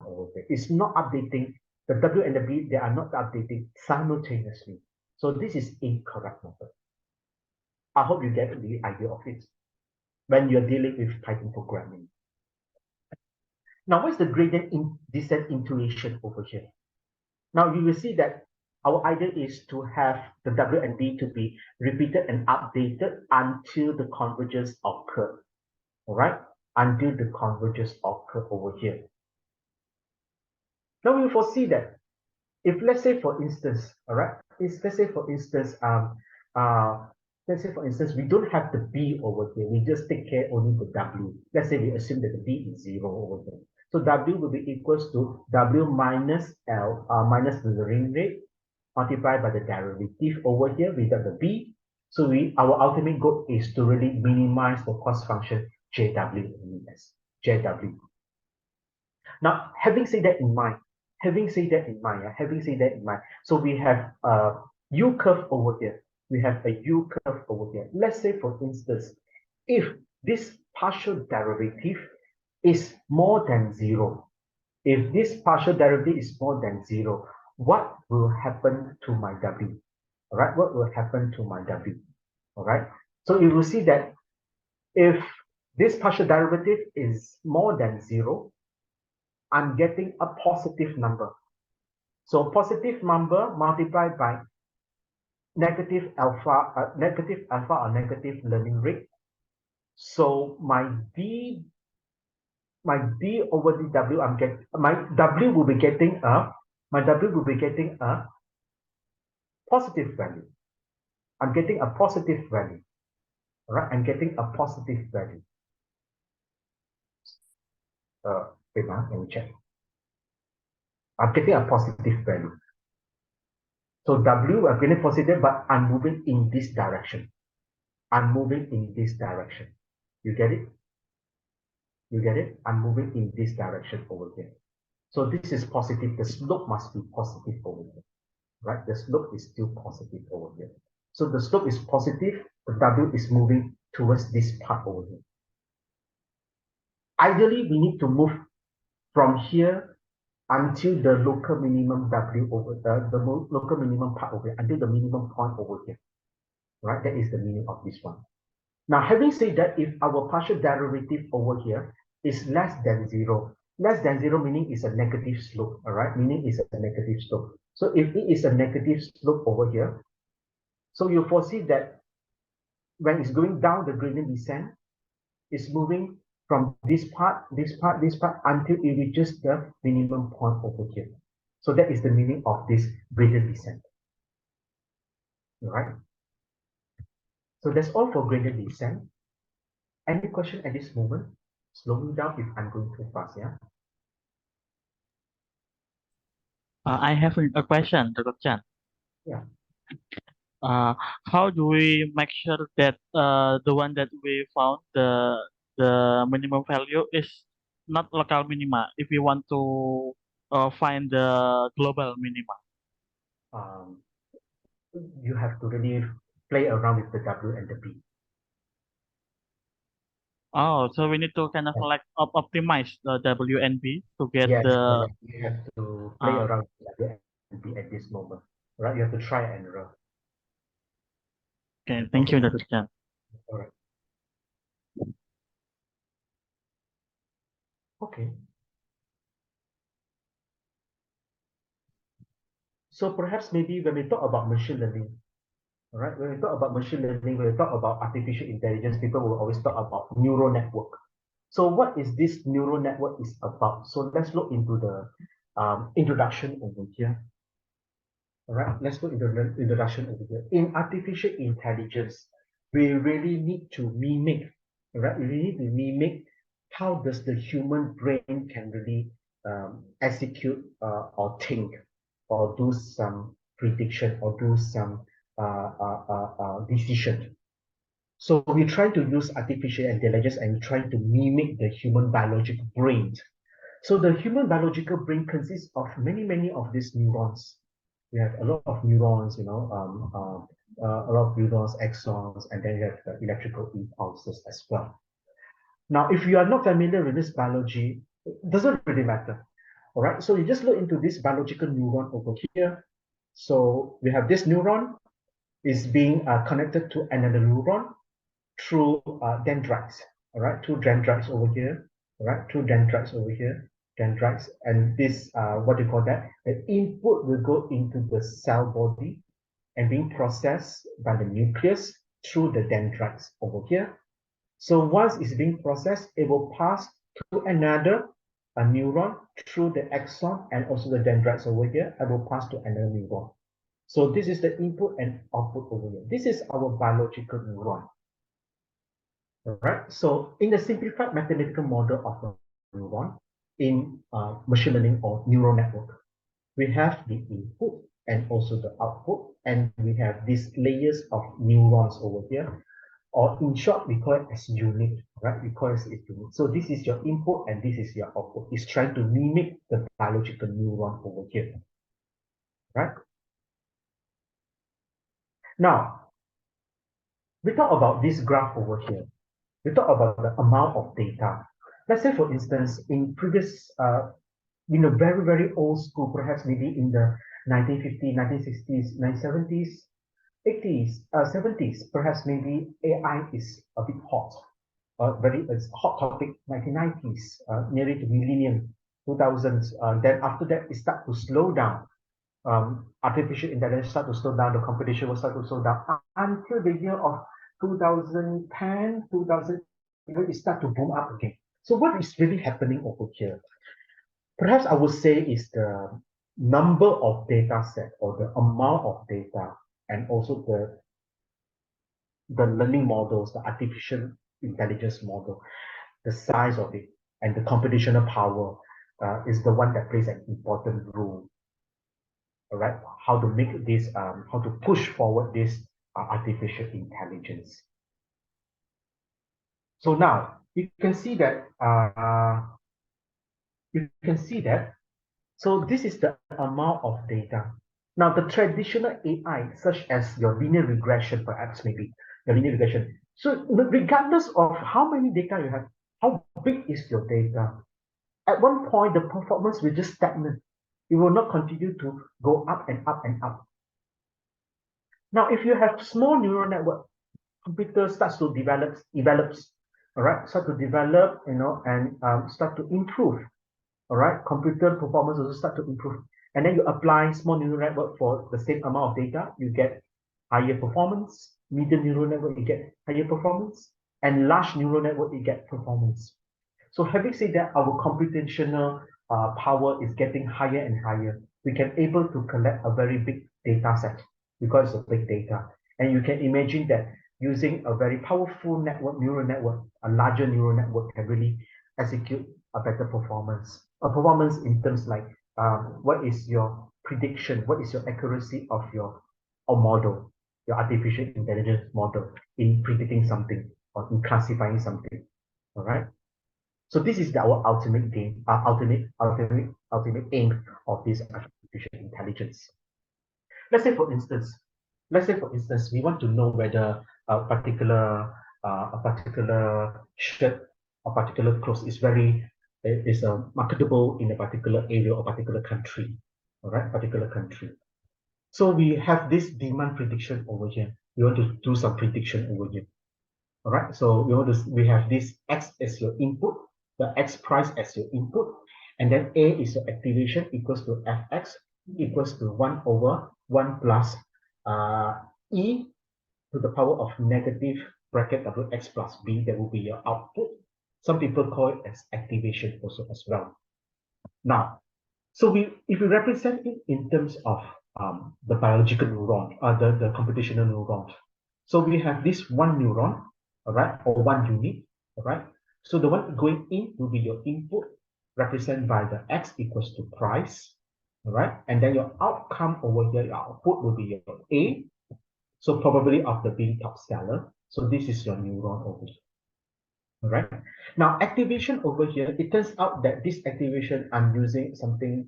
over there. It's not updating the W and the B, they are not updating simultaneously. So this is incorrect method. I hope you get the idea of it when you're dealing with Python programming. Now, what's the gradient descent intuition over here? Now, you will see that our idea is to have the W and B to be repeated and updated until the convergence occurs. All right, until the convergence occurs over here. Now, we foresee that if let's say for instance, all right, let's say for instance, we don't have the B over here. We just take care only the W. Let's say we assume that the B is 0 over there. So W will be equals to W minus L minus the ring rate multiplied by the derivative over here without the B. So our ultimate goal is to really minimize the cost function JW. Now, having said that in mind, so we have a U curve over here. Let's say, for instance, if this partial derivative is more than 0, what will happen to my W? All right, All right, so you will see that if this partial derivative is more than 0, I'm getting a positive number. So positive number multiplied by negative alpha or negative learning rate. So my D over the W, my W will be getting a positive value. I'm getting a positive value. All right, I'm getting a positive value. Wait, let me check. I'm getting a positive value. So W, I'm getting positive, but I'm moving in this direction. You get it? I'm moving in this direction over here. So this is positive. The slope must be positive over here, right? The slope is still positive over here. So the slope is positive. The W is moving towards this part over here. Ideally, we need to move from here until the local minimum W over the local minimum part over here, until the minimum point over here, right? That is the meaning of this one. Now, having said that, if our partial derivative over here is less than 0, meaning it's a negative slope, all right? So if it is a negative slope over here, so you foresee that when it's going down the gradient descent, it's moving from this part, until it reaches the minimum point over here. So that is the meaning of this gradient descent, all right? So that's all for gradient descent. Any question at this moment? Slow me down if I'm going too fast, yeah? I have a question, Dr. Chan. Yeah. How do we make sure that the one that we found, the minimum value is not local minima if we want to find the global minima? Um, you have to really play around with the W and the B. Oh, so we need to kind of like optimize the W and B to get Yes, the correct. You have to play around with W and B at this moment, right? You have to try and error. okay. Thank you, Dr. Chan. All right. Okay. So perhaps maybe when we talk about machine learning, all right, when we talk about machine learning, when we talk about artificial intelligence, people will always talk about neural network. So what is this neural network is about? So let's look into the introduction over here. All right, let's go into the introduction over here. In artificial intelligence, we really need to mimic, right? We need to mimic how does the human brain can really execute or think or do some prediction or do some decision. So we try to use artificial intelligence and trying to mimic the human biological brain. So the human biological brain consists of many of these neurons. We have a lot of neurons, a lot of neurons, axons, and then you have the electrical impulses as well. Now, if you are not familiar with this biology, it doesn't really matter. All right, so you just look into this biological neuron over here. So we have this neuron is being connected to another neuron through dendrites. All right, through dendrites over here. All right, through dendrites over here, dendrites, and this what do you call that? The input will go into the cell body and being processed by the nucleus through the dendrites over here. So once it's being processed, it will pass to another a neuron through the axon and also the dendrites over here, and will pass to another neuron. So this is the input and output over here. This is our biological neuron. All right. So in the simplified mathematical model of a neuron in machine learning or neural network, we have the input and also the output, and we have these layers of neurons over here, or in short, we call it as unit, right? We call it as unit. So this is your input and this is your output. It's trying to mimic the biological neuron over here, right? Now, we talk about this graph over here. We talk about the amount of data. Let's say, for instance, in previous, in a very old school, perhaps maybe in the 1950s, 1960s, 1970s, 80s, 70s, perhaps maybe AI is a bit hot. It's a hot topic, 1990s, nearly to millennium, 2000s. Then after that, it start to slow down. Artificial intelligence start to slow down, the competition will start to slow down until the year of 2010, 2000, it start to boom up again. So what is really happening over here? Perhaps I would say is the number of data set or the amount of data and also the learning models, the artificial intelligence model, the size of it, and the computational power is the one that plays an important role. All right, how to make this, how to push forward this artificial intelligence. So now you can see that So this is the amount of data. Now the traditional AI, such as your linear regression, perhaps maybe your linear regression. So regardless of how many data you have, how big is your data? At one point, the performance will just stagnate. It will not continue to go up and up and up. Now, if you have small neural network, computer starts to develops, all right, start to develop, and start to improve. All right, computer performance also start to improve. And then you apply small neural network for the same amount of data, you get higher performance. Medium neural network, you get higher performance. And large neural network, you get performance. So having said that, our computational power is getting higher and higher. We can able to collect a very big data set because of big data. And you can imagine that using a very powerful neural network, a larger neural network can really execute a better performance. A performance in terms like what is your prediction, what is your accuracy of your model, your artificial intelligence model in predicting something or in classifying something. All right. So this is our ultimate game, ultimate aim of this artificial intelligence. Let's say, for instance, we want to know whether a particular shirt, a particular clothes is marketable in a particular area or particular country. All right, particular country. So we have this demand prediction over here. We want to do some prediction over here. All right, so we have this X as your input, the X price as your input, and then A is your activation equals to Fx equals to 1 over 1 plus E to the power of negative bracket Wx plus B. That will be your output. Some people call it as activation also as well. Now, so if we represent it in terms of the biological neuron, the computational neuron. So we have this one neuron, all right, or one unit, all right. So the one going in will be your input, represented by the X equals to price, all right. And then your outcome over here, your output will be your A. So probably of the being top seller. So this is your neuron over here. All right. Now activation over here, it turns out that this activation I'm using something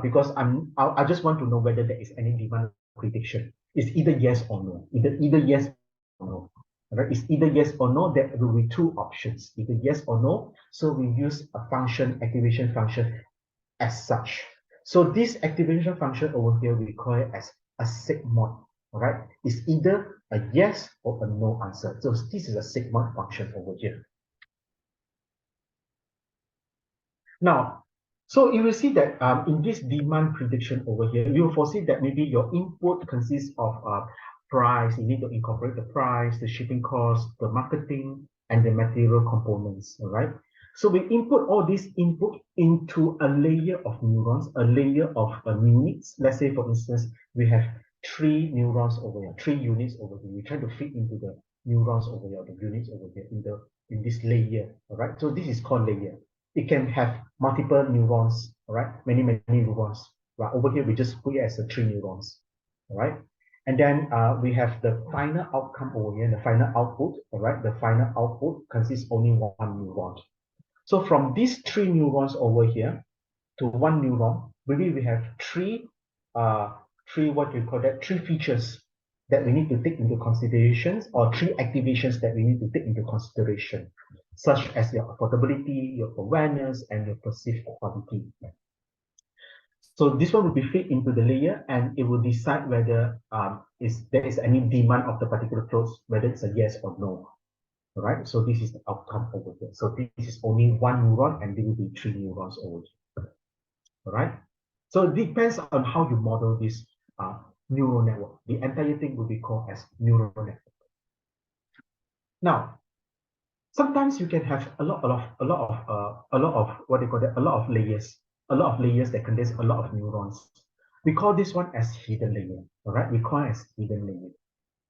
because I just want to know whether there is any demand prediction. It's either yes or no. Either yes or no. All right. It's either yes or no. There will be two options. Either yes or no. So we use a function, activation function as such. So this activation function over here, we call it as a sigmoid. All right. It's either a yes or a no answer. So this is a sigmoid function over here. Now, so you will see that in this demand prediction over here, you will foresee that maybe your input consists of price. You need to incorporate the price, the shipping cost, the marketing, and the material components. All right. So we input all this input into a layer of neurons, a layer of units. Let's say, for instance, we have 3 neurons over here, 3 units over here. We try to fit into the neurons over here, the units over here in this layer. All right. So this is called layer. It can have multiple neurons, all right? Many neurons. Right? Over here, we just put it as 3 neurons, all right? And then we have the final outcome over here, the final output, all right? The final output consists only one neuron. So from these 3 neurons over here to 1 neuron, maybe we have what you call that, 3 features that we need to take into considerations, or 3 activations that we need to take into consideration, such as your affordability, your awareness, and your perceived quality. So this one will be fit into the layer, and it will decide whether there is any demand of the particular clothes, whether it's a yes or no. All right. So this is the outcome over here. So this is only 1 neuron, and there will be 3 neurons over here. All right. So it depends on how you model this neural network. The entire thing will be called as neural network. Now, sometimes you can have a lot of what they call that, a lot of layers that contains a lot of neurons. We call this one as hidden layer. All right, we call it as hidden layer.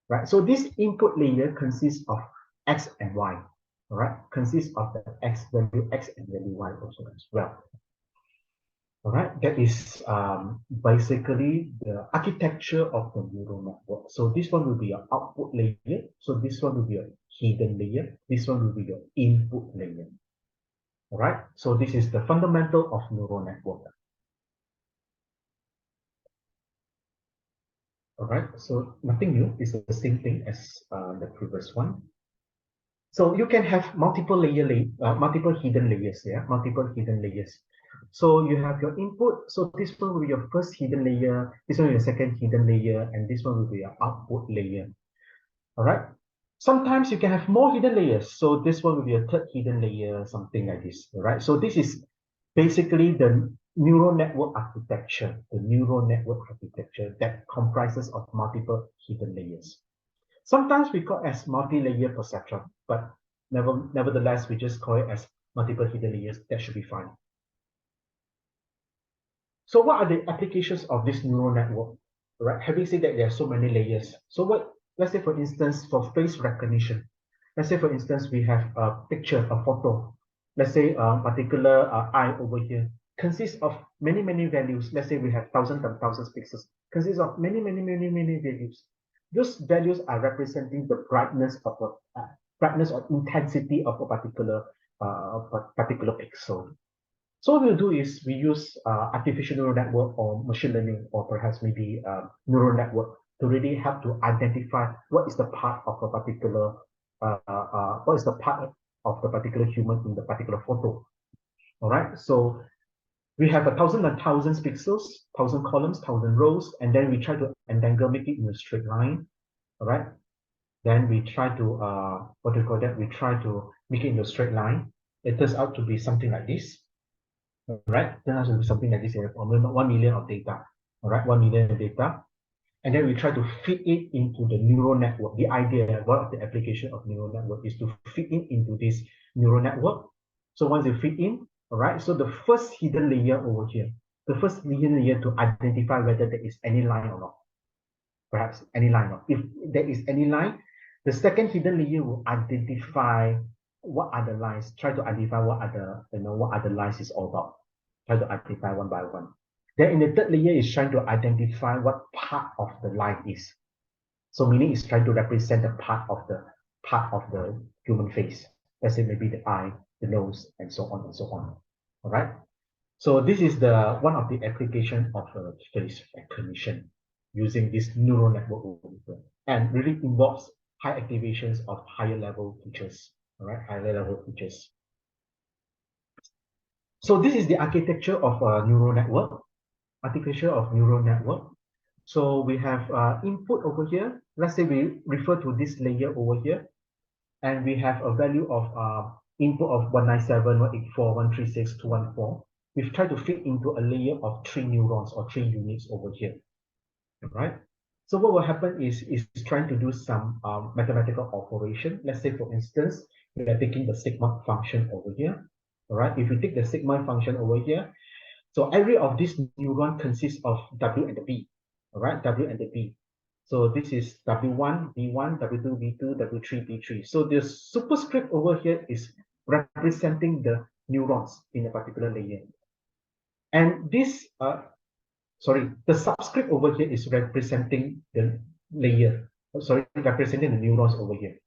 Right. So this input layer consists of x and y. All right, consists of the x value x and value y also as well. All right, that is basically the architecture of the neural network. So this one will be your output layer. So this one will be your hidden layer. This one will be your input layer. All right, so this is the fundamental of neural network. All right, so nothing new. It's the same thing as the previous one. So you can have multiple hidden layers. Yeah, multiple hidden layers. So you have your input. So this one will be your first hidden layer. This one will be your second hidden layer, and this one will be your output layer. All right. Sometimes you can have more hidden layers. So this one will be a third hidden layer, something like this. All right. So this is basically the neural network architecture. The neural network architecture that comprises of multiple hidden layers. Sometimes we call it as multi-layer perceptron, but nevertheless, we just call it as multiple hidden layers. That should be fine. So what are the applications of this neural network? Right? Having said that there are so many layers. So let's say for instance, for face recognition, let's say for instance, we have a picture, a photo. Let's say a particular eye over here consists of many values. Let's say we have thousands and thousands pixels, consists of many values. Those values are representing the brightness or intensity of a particular pixel. So what we'll do is we use artificial neural network or machine learning, or perhaps maybe neural network, to really help to identify what is the part of a particular human in the particular photo. All right. So we have 1,000 and thousands pixels, 1,000 columns, 1,000 rows, and then we try to entangle, make it in a straight line. All right. Then we try to what do you call that? We try to make it in a straight line. It turns out to be something like this. Right, then has to be something like this here, 1 million of data. All right, 1 million of data. And then we try to fit it into the neural network. The idea, one of the application of neural network is to fit it into this neural network. So once you fit in, all right, so the first hidden layer over here, the first hidden layer to identify whether there is any line or not. Perhaps any line or not. If there is any line, the second hidden layer will identify what are the lines, try to identify what are the lines is all about. Try to identify one by one. Then in the third layer is trying to identify what part of the line is. So meaning it's trying to represent the part of part of the human face. Let's say maybe the eye, the nose, and so on and so on. All right. So this is the one of the application of face recognition using this neural network and really involves high activations of higher level features. All right, higher level features. So this is the architecture of a neural network. Architecture of neural network. So we have input over here. Let's say we refer to this layer over here, and we have a value of input of 197.184.136.214. We've tried to fit into a layer of 3 neurons or 3 units over here, right? So what will happen is trying to do some mathematical operation. Let's say, for instance, we are taking the sigma function over here, all right? If we take the sigma function over here, so every of these neuron consists of W and the B, all right? W and the B. So this is W1, B1, W2, B2, W3, B3. So the superscript over here is representing the neurons in a particular layer. And this, the subscript over here is representing the layer. Representing the neurons over here.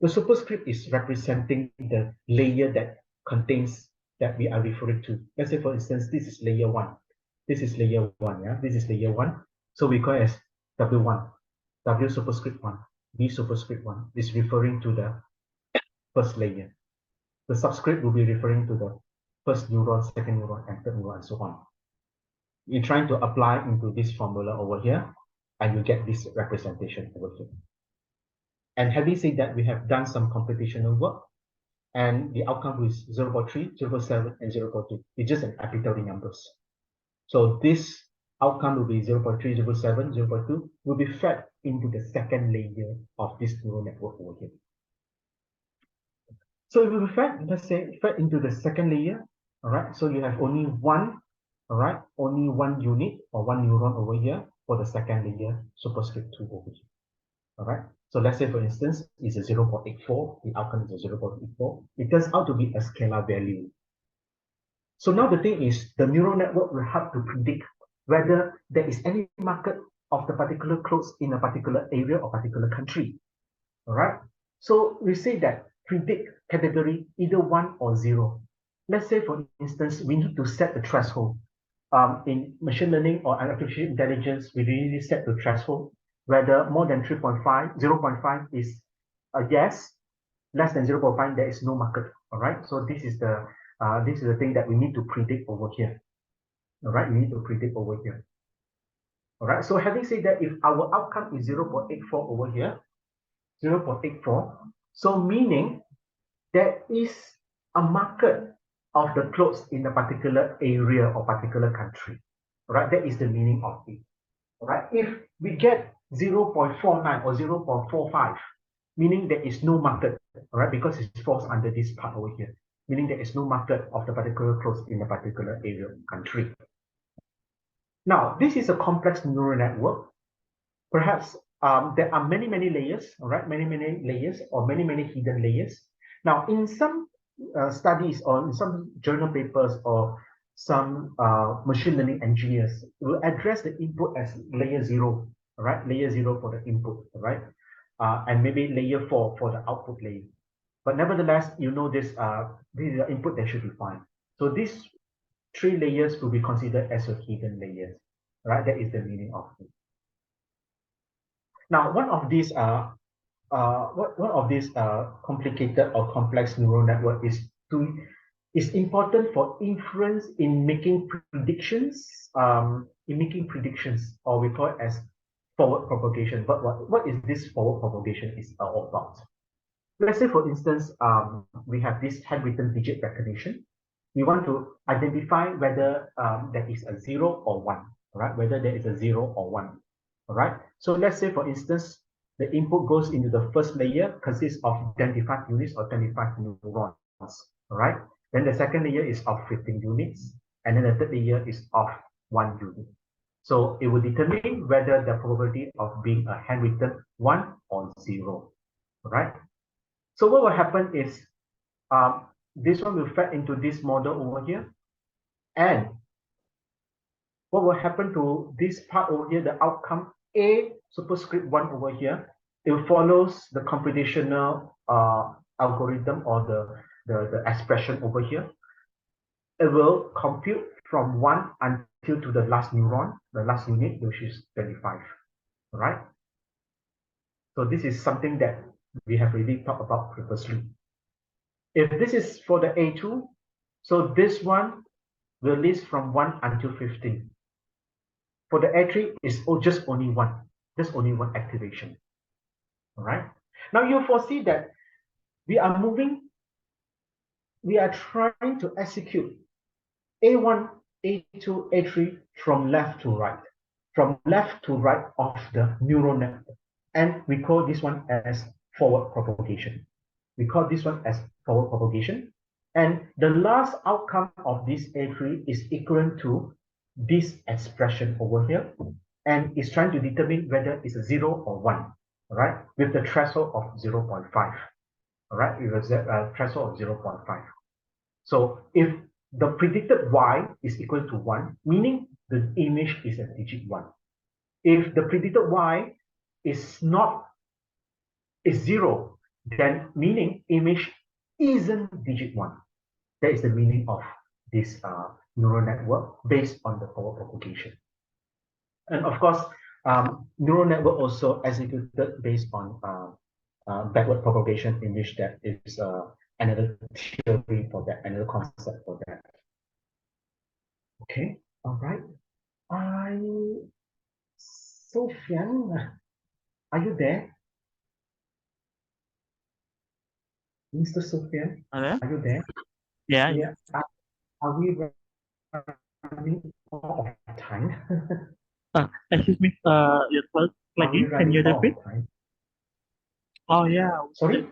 The superscript is representing the layer that contains that we are referring to. Let's say, for instance, this is layer 1. This is layer 1, yeah? This is layer 1. So we call it as W1. W superscript 1, B superscript 1 is referring to the first layer. The subscript will be referring to the first neuron, second neuron, and third neuron, and so on. You're trying to apply into this formula over here, and you get this representation over here. And having said that, we have done some computational work, and the outcome is 0.3, 0.7, and 0.2. It's just an arbitrary numbers. So this outcome will be 0.3, 0.7, 0.2 will be fed into the second layer of this neural network over here. So if we fed, let's say, fed into the second layer, all right, so you have only one, all right, only one unit or one neuron over here for the second layer, superscript 2 over here, all right? So let's say, for instance, it's a 0.84, the outcome is a 0.84. It turns out to be a scalar value. So now the thing is, the neural network will help to predict whether there is any market of the particular clothes in a particular area or particular country. All right. So we say that predict category either 1 or 0. Let's say, for instance, we need to set the threshold. In machine learning or artificial intelligence, we really set the threshold, whether more than 3.5, 0.5 is a yes, less than 0.5, there is no market. All right. So this is the thing that we need to predict over here. All right, we need to predict over here. All right, so having said that, if our outcome is 0.84 over here, 0.84, so meaning there is a market of the clothes in a particular area or particular country. All right, that is the meaning of it. All right, if we get 0.49 or 0.45, meaning there is no market, all right, because it falls under this part over here, meaning there is no market of the particular clothes in a particular area or country. Now, this is a complex neural network. Perhaps there are many layers, all right, many layers or many hidden layers. Now, in some studies or in some journal papers or some machine learning engineers will address the input as layer 0, all right, layer 0 for the input, all right, and maybe layer 4 for the output layer. But nevertheless, you know this is the input that should be fine. So these 3 layers will be considered as a hidden layers, right? That is the meaning of it. Now, one of these complicated or complex neural network is important for inference in making predictions, or we call it as forward propagation. But what is this forward propagation is all about? Let's say, for instance, we have this handwritten digit recognition. We want to identify whether there is a 0 or 1, right? Whether there is a 0 or 1, all right? So let's say, for instance, the input goes into the first layer, consists of 25 units or 25 neurons, all right? Then the second layer is of 15 units, and then the third layer is of 1 unit. So it will determine whether the probability of being a handwritten 1 or 0, all right? So what will happen is this one will fed into this model over here. And what will happen to this part over here, the outcome A superscript 1 over here, it follows the computational algorithm or the expression over here. It will compute from 1 until to the last neuron, the last unit, which is 25. All right. So this is something that we have already talked about previously. If this is for the A2, so this one will list from 1 until 15. For the A3, it's just only one activation. All right. Now you foresee that we are trying to execute A1, A2, A3 from left to right, of the neural network. And we call this one as forward propagation. And the last outcome of this A3 is equivalent to this expression over here. And it's trying to determine whether it's a 0 or 1, all right, with the threshold of 0.5, all right, with a threshold of 0.5. So if the predicted Y is equal to 1, meaning the image is a digit 1. If the predicted Y is 0, then meaning image isn't digit 1. That is the meaning of this neural network based on the forward propagation. And of course, neural network also executed based on backward propagation, in which that is another theory for that, another concept for that. Okay, all right. Sofian, are you there? Mr. Sofian, Hello? are you there? Yeah. Yeah. Are we running out of time? Excuse me. Your first Are we lagi. Can running you out repeat? of time? Oh yeah. Sorry?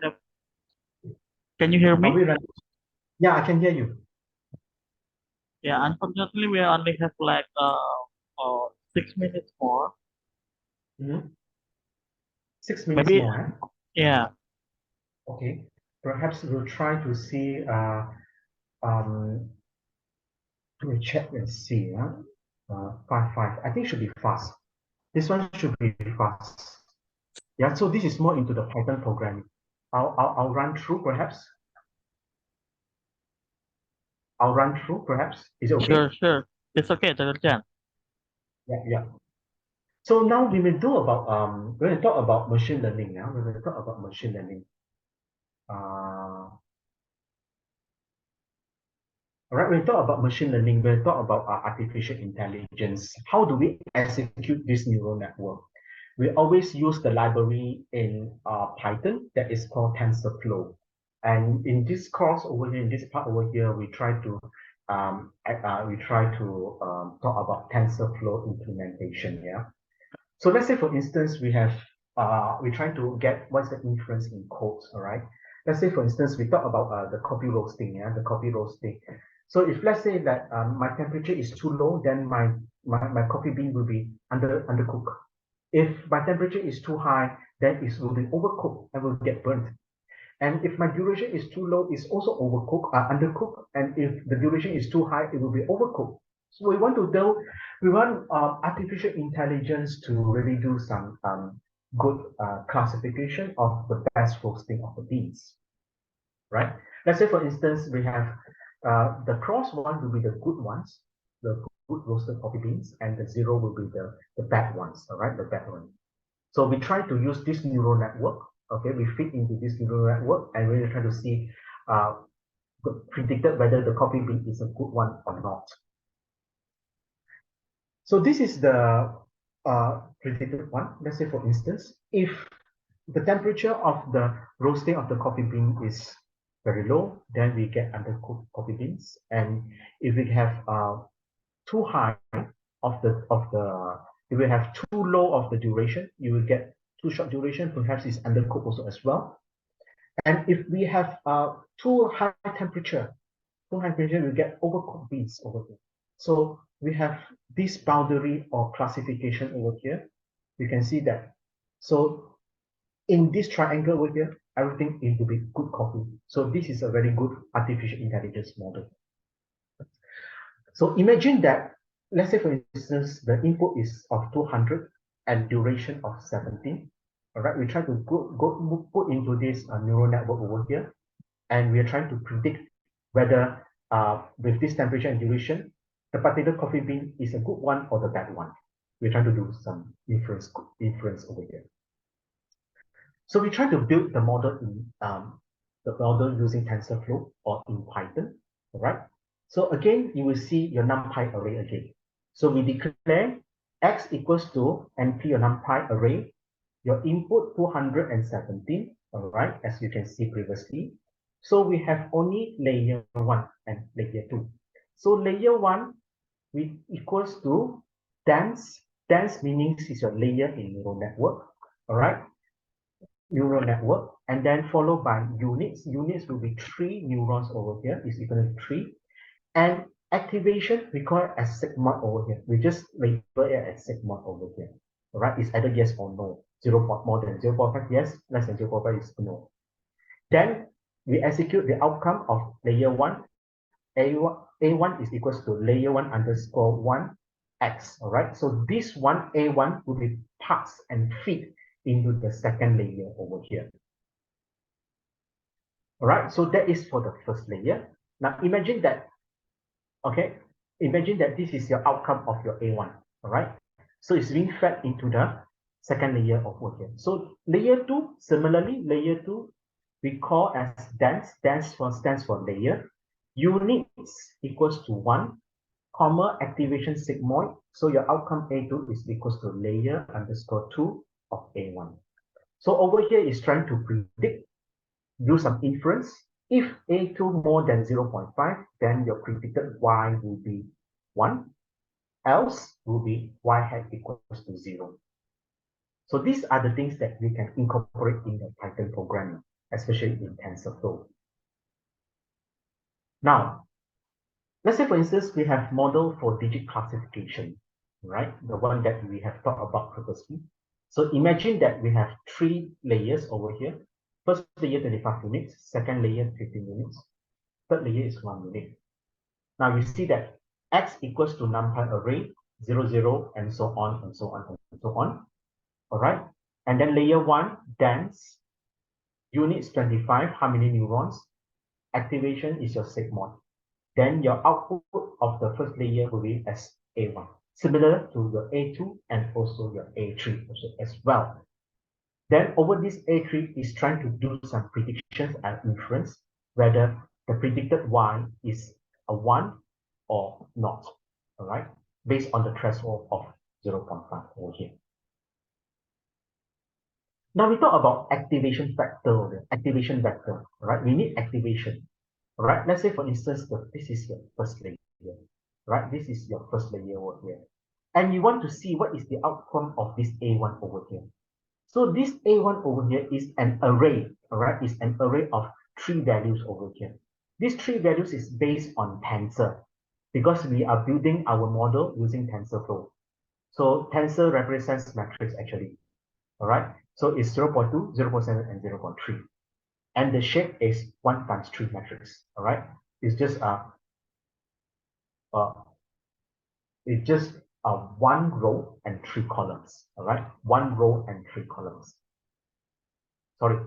Can you hear Are me? we running? Yeah, I can hear you. Yeah. Unfortunately, we only have like 6 minutes more. Mm-hmm. 6 minutes Maybe. more, eh? Yeah. Okay. Perhaps we'll try to see um we'll check and see. 5. I think it should be fast. This one should be fast. Yeah, so this is more into the Python programming. I'll run through perhaps. Is it okay? Sure. It's okay, Dr. Chan. Yeah. So now we will do about we're going to talk about machine learning now. We're going to talk about machine learning. All right, we'll talk about machine learning. We'll talk about artificial intelligence. How do we execute this neural network? We always use the library in Python that is called TensorFlow. And in this course over here, in this part over here, we try to talk about TensorFlow implementation. Yeah. So let's say, for instance, we try to get what's the inference in codes. All right. Let's say, for instance, we talk about the coffee roasting. Yeah, the coffee roasting. So if let's say that my temperature is too low, then my coffee bean will be undercooked. If my temperature is too high, then it will be overcooked and will get burnt. And if my duration is too low, it's also undercooked. And if the duration is too high, it will be overcooked. So we want artificial intelligence to really do some good classification of the best roasting of the beans, right? Let's say, for instance, we have the cross one will be the good ones, the good roasted coffee beans, and the 0 will be the bad ones, all right, the bad one. So we try to use this neural network. Okay, we fit into this neural network and we're trying to see predicted whether the coffee bean is a good one or not. So this is the predicted one. Let's say, for instance, if the temperature of the roasting of the coffee bean is very low, then we get undercooked coffee beans. And if we have too high if we have too low of the duration, you will get too short duration, perhaps it's undercooked also as well. And if we have too high temperature, we get overcooked beans over here. So we have this boundary or classification over here. You can see that. So in this triangle over here, everything is to be good coffee. So this is a very good artificial intelligence model. So imagine that, let's say, for instance, the input is of 200 and duration of 17. All right, we try to put into this neural network over here, and we are trying to predict whether with this temperature and duration, the particular coffee bean is a good one or the bad one. We're trying to do some inference over here. So we try to build the model using TensorFlow or in Python, all right? So again, you will see your NumPy array again. So we declare x equals to NP your NumPy array, your input 217, all right, as you can see previously. So we have only layer 1 and layer 2. So layer 1 we equals to dense. Dense meaning is your layer in neural network, all right? Neural network, and then followed by units. Units will be 3 neurons over here, is equal to 3. And activation we call it as sigma over here. We just label it as sigma over here. All right, it's either yes or no. 0. More than 0.5, yes, less than 0.5 is no. Then we execute the outcome of layer 1. A1 is equals to layer 1 underscore 1 x. All right, so this one A1 will be passed and feed into the second layer over here. All right, so that is for the first layer. Now imagine that, okay, imagine that this is your outcome of your A1, all right? So it's being fed into the second layer over here. So layer 2, similarly, layer 2, we call as dense. Dense stands for layer. Units equals to 1, comma, activation sigmoid. So your outcome A2 is equals to layer underscore 2 of A1. So over here is trying to predict, do some inference. If A2 more than 0.5, then your predicted Y will be 1, else will be Y hat equals to 0. So these are the things that we can incorporate in the Python programming, especially in TensorFlow. Now, let's say for instance, we have model for digit classification, right? The one that we have talked about previously. So imagine that we have 3 layers over here. First layer 25 units, second layer 15 units, third layer is 1 unit. Now you see that x equals to NumPy array 0, 0, and so on and so on and so on. All right, and then layer 1 dense, units 25, how many neurons? Activation is your sigmoid. Then your output of the first layer will be as A1, similar to your A2 and also your A3 also as well. Then over this A3 is trying to do some predictions and inference, whether the predicted Y is a 1 or not, all right, based on the threshold of 0.5 over here. Now we talk about activation factor, all right? We need activation, all right? Let's say for instance, this is your first layer, right? This is your first layer over here. And you want to see what is the outcome of this A1 over here. So this A1 over here is an array, all right? It's an array of 3 values over here. These 3 values is based on tensor because we are building our model using TensorFlow. So tensor represents matrix actually, all right? So it's 0.2, 0.7, and 0.3. And the shape is 1 times 3 matrix, all right? It's just one row and 3 columns, all right? 1 row and 3 columns. Sorry,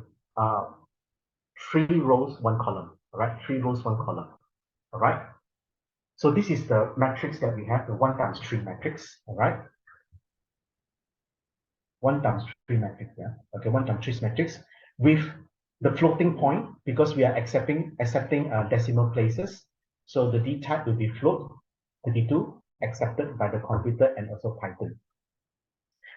3 rows, 1 column, all right? 3 rows, 1 column, all right? So this is the matrix that we have, the 1 times 3 matrix, all right? 1 times 3 matrix, yeah? Okay, 1 times 3 matrix with the floating point because we are accepting decimal places. So the D type will be float, 32, accepted by the computer and also Python.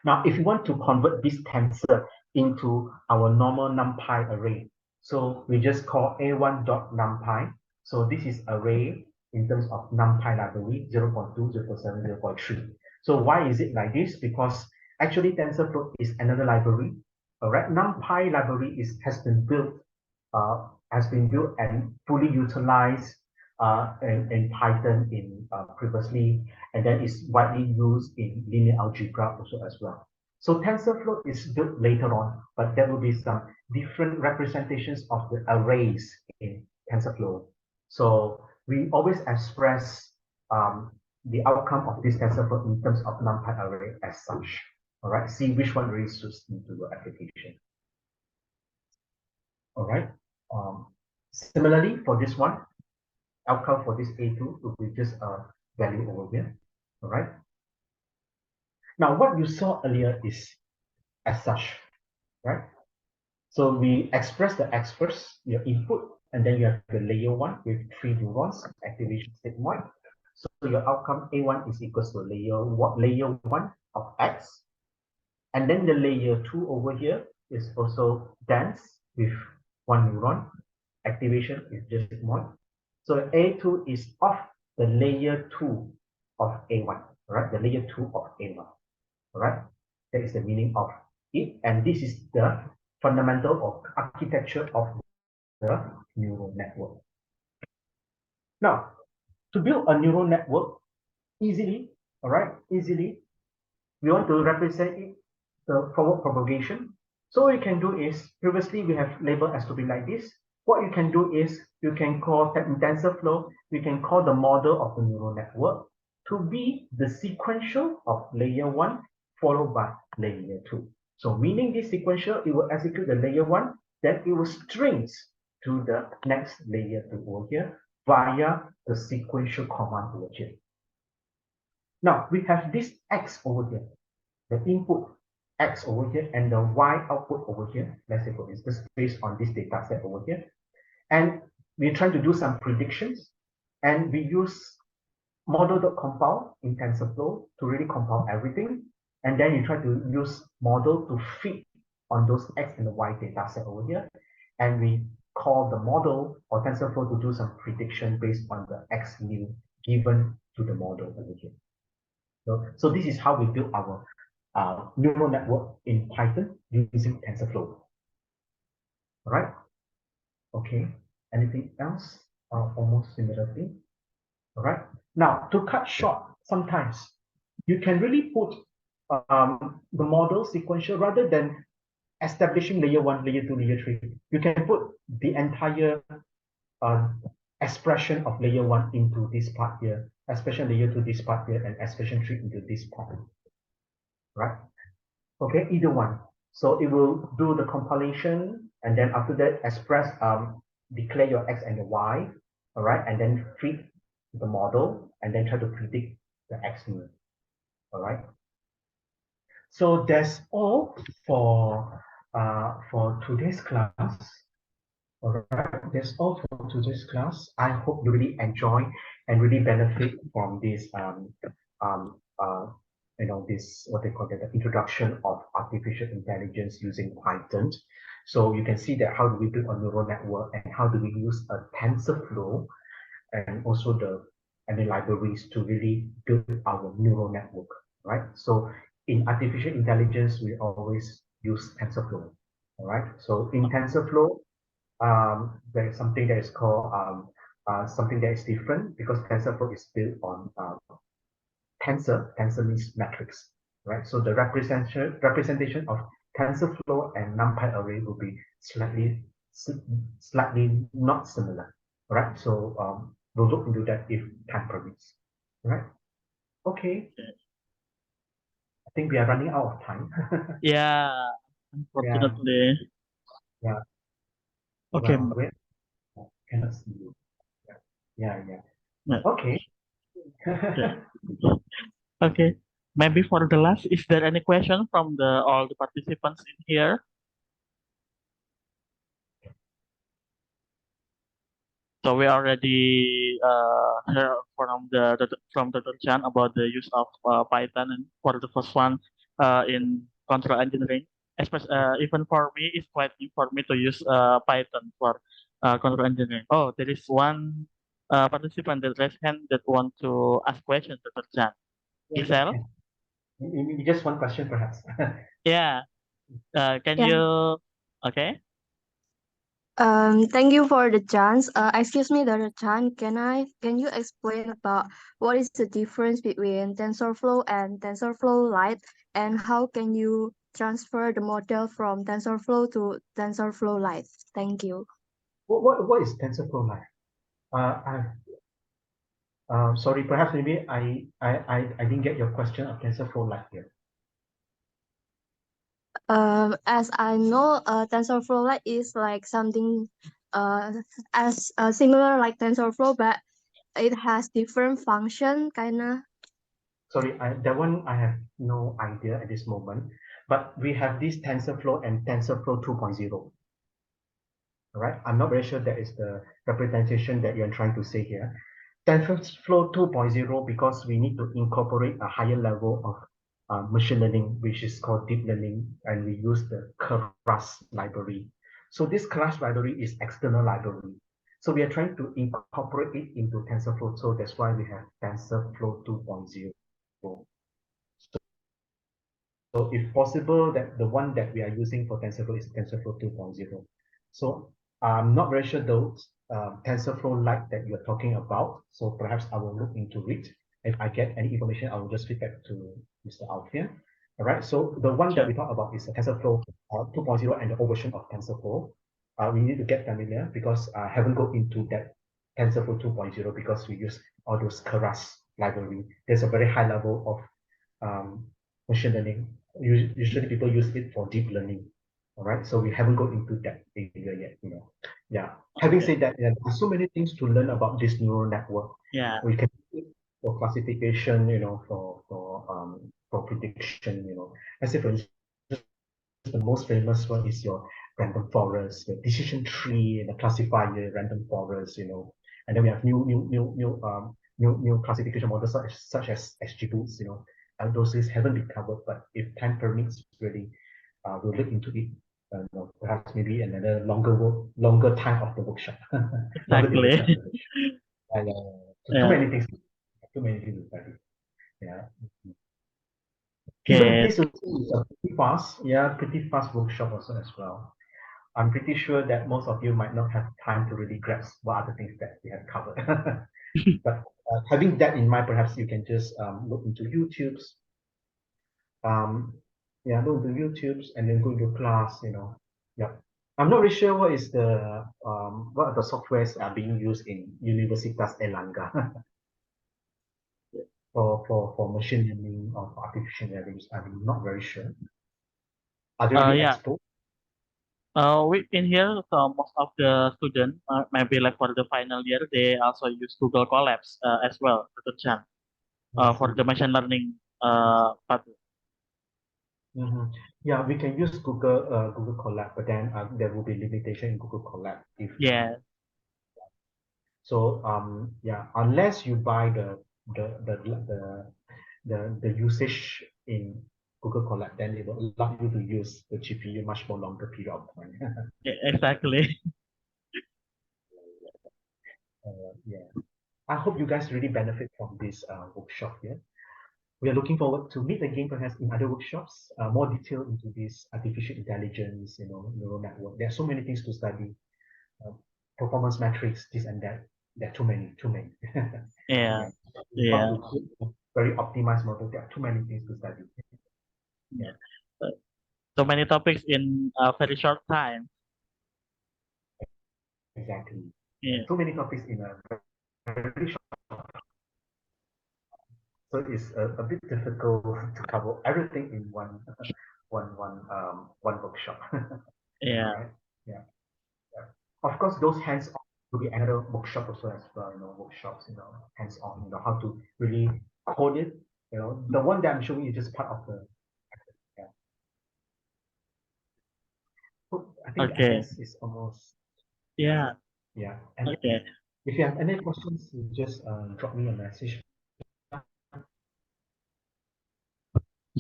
Now, if you want to convert this tensor into our normal NumPy array, so we just call a1.numpy. So this is array in terms of NumPy library 0.2, 0.7, 0.3. So why is it like this? Because actually TensorFlow is another library. All right, NumPy library has been built and fully utilized in Python previously, and then is widely used in linear algebra also as well. So TensorFlow is built later on, but there will be some different representations of the arrays in TensorFlow. So we always express the outcome of this TensorFlow in terms of NumPy array as such. All right, see which one really suits into your application. All right. Similarly, for this one, outcome for this A2 will be just a value over here. All right. Now, what you saw earlier is as such, right? So we express the X first, your input, and then you have the layer one with 3 neurons, activation state 1. So your outcome A1 is equals to layer 1 of X. And then the layer 2 over here is also dense with 1 neuron. Activation is just 1. So A2 is of the layer 2 of A1, right? The layer 2 of A1, right? That is the meaning of it. And this is the fundamental or architecture of the neural network. Now, to build a neural network easily, all right, easily, we want to represent it, the forward propagation. So what you can do is, previously we have labeled as to be like this. What you can do is, you can call that in TensorFlow, we can call the model of the neural network to be the sequential of layer 1 followed by layer 2. So meaning this sequential, it will execute the layer 1, then it will strings to the next layer 2 over here via the sequential command over here. Now we have this X over here, the input X over here and the Y output over here. Let's say for instance, based on this data set over here. And we're trying to do some predictions, and we use model.compile in TensorFlow to really compile everything. And then you try to use model to fit on those X and the Y data set over here. And we call the model or TensorFlow to do some prediction based on the X new given to the model over here. So this is how we build our neural network in Python using TensorFlow. All right. Okay. Anything else? Almost similar thing. All right. Now, to cut short, sometimes you can really put the model sequential rather than establishing layer 1, layer 2, layer 3. You can put the entire expression of layer 1 into this part here, expression layer 2 this part here, and expression 3 into this part. Right? Okay, either one. So it will do the compilation, and then after that express, declare your X and your Y, all right, and then feed the model, and then try to predict the X new, all right. So that's all for today's class. All right, that's all for today's class. I hope you really enjoy and really benefit from this this, what they call it, the introduction of artificial intelligence using Python. So you can see that how do we build a neural network and how do we use a TensorFlow and also the libraries to really build our neural network, right? So in artificial intelligence, we always use TensorFlow, all right? So in TensorFlow, there is something that is called something that is different because TensorFlow is built on tensor means matrix, right? So the representation of TensorFlow and NumPy array will be slightly not similar, right? So we'll look into that if time permits, right? Okay, I think we are running out of time. Yeah, Yeah, unfortunately. yeah. Okay. Well, wait, I cannot see you. Yeah. No, Okay. okay. Okay. Maybe for the last, is there any question from all the participants in here? So we already heard from Dr. Chan about the use of Python, and for the first one in control engineering. Especially, even for me, it's quite new for me to use Python for control engineering. Oh, there is one participant that raised hand that want to ask questions to Dr. Chan. Yeah, Giselle? okay. Just one question, perhaps. Yeah. Can Yeah. you? Okay. Thank you for the chance. Excuse me, Dr. Chan, can you explain about what is the difference between TensorFlow and TensorFlow Lite, and how can you transfer the model from TensorFlow to TensorFlow Lite? Thank you. What is TensorFlow like? Sorry, perhaps maybe I didn't get your question of TensorFlow like here. As I know, TensorFlow Lite is like something as similar like TensorFlow, but it has different function, kinda. Sorry, that one I have no idea at this moment, but we have this TensorFlow and TensorFlow 2.0. All right, I'm not very sure that is the representation that you're trying to say here. TensorFlow 2.0, because we need to incorporate a higher level of machine learning, which is called deep learning, and we use the Keras library. So this Keras library is external library. So we are trying to incorporate it into TensorFlow. So that's why we have TensorFlow 2.0. So if possible, that the one that we are using for TensorFlow is TensorFlow 2.0. So I'm not very sure those TensorFlow Lite that you're talking about. So perhaps I will look into it. If I get any information, I will just feedback to Mr. Alfian. All right. So the one that Sure. we talk about is the TensorFlow 2.0 and the old version of TensorFlow. We need to get familiar because I haven't gone into that TensorFlow 2.0 because we use all those Keras library. There's a very high level of machine learning. Usually people use it for deep learning. All right. So we haven't gone into that area yet, Yeah. Having said that, there are so many things to learn about this neural network. Yeah. We can use it for classification, for prediction, Let's say for instance, the most famous one is your random forest, your decision tree, the classifier, random forest, and then we have new classification models such as XGBoost, and those things haven't been covered, but if time permits, really, we'll look into it. Perhaps maybe another longer time of the workshop, longer Exactly. duration of the workshop. And too Yeah. many things, to study. Yeah. Even Okay. this is a pretty fast workshop also as well. I'm pretty sure that most of you might not have time to really grasp what are the things that we have covered. But having that in mind, perhaps you can just look into YouTube's, look into YouTube's and then go into class, Yeah. I'm not really sure what are the softwares are being used in Universitas Erlangga for machine learning or for artificial learning. I'm not very sure. Are they really Yeah. exposed? We in here, so most of the students, maybe like for the final year, they also use Google Colabs as well, Dr. Chan, I for see. the machine learning part. Mhm. Yeah, we can use Google Colab, but then there will be limitation in Google Colab if Yeah, so yeah, unless you buy the the the the usage in Google Colab, then it will allow you to use the GPU much more longer period of time. exactly. Yeah, I hope you guys really benefit from this workshop here. We are looking forward to meet again perhaps in other workshops, more detail into this artificial intelligence, neural network. There are so many things to study, uh, performance metrics, this and that. There are too many, too many. Yeah, Yeah. How yeah, to create a very optimized model. There are too many things to study. yeah. Yeah, So so many topics in a very short time. exactly. Yeah, Yeah, too many topics in a very short, so it's a bit difficult to cover everything in one workshop. All yeah, right. Yeah. Yeah. Of course, those hands-on will be another workshop also as well, workshops, hands-on, how to really code it. The one that I'm showing you is just part of the, yeah. So I think the okay. attendance is almost, Yeah, yeah. And okay. if you have any questions, you just drop me a message.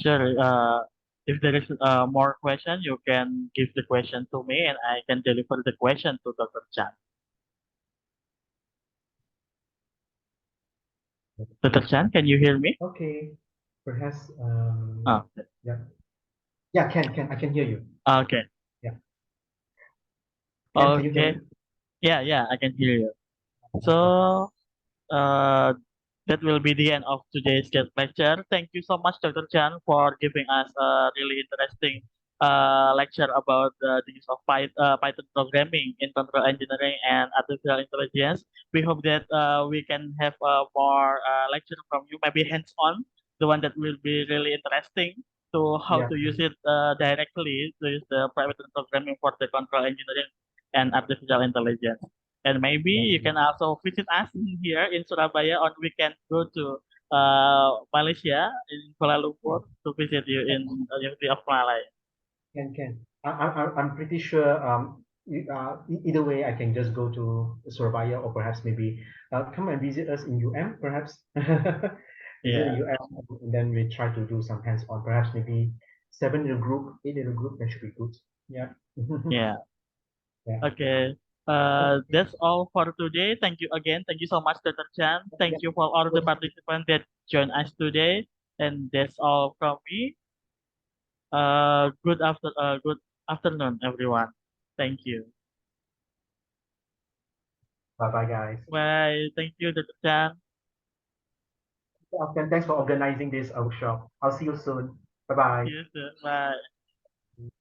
Sure. If there is more question, you can give the question to me, and I can deliver the question to Dr. Chan. Dr. Chan, can you hear me? Okay. Perhaps, Oh, yeah. Yeah, I can hear you. okay. Yeah. Can you hear Okay. me? Yeah, I can hear you. So, uh, that will be the end of today's guest lecture. Thank you so much, Dr. Chan, for giving us a really interesting lecture about the use of Python programming in control engineering and artificial intelligence. We hope that we can have more lecture from you, maybe hands-on, the one that will be really interesting. to how Yeah. to use it directly to use the private programming for the control engineering and artificial intelligence. And maybe Yeah. you can also visit us here in Surabaya on weekend. Go to Malaysia in Kuala Lumpur to visit you in University of Malaya. Can. I'm pretty sure either way I can just go to Surabaya or perhaps maybe come and visit us in UM perhaps visit Yeah, UM and then we try to do some hands-on perhaps maybe 7 in a group 8 in a group that should be good. Yeah. yeah. Yeah. Okay. That's all for today. Thank you again. Thank you so much, Dr. Chan. Yeah. Thank you for all the participants that joined us today. And that's all from me. Good afternoon, everyone. Thank you. Bye bye guys. Bye. Thank you, Dr. Chan. Thanks for organizing this workshop. I'll see you soon. Bye bye. See you soon. Bye.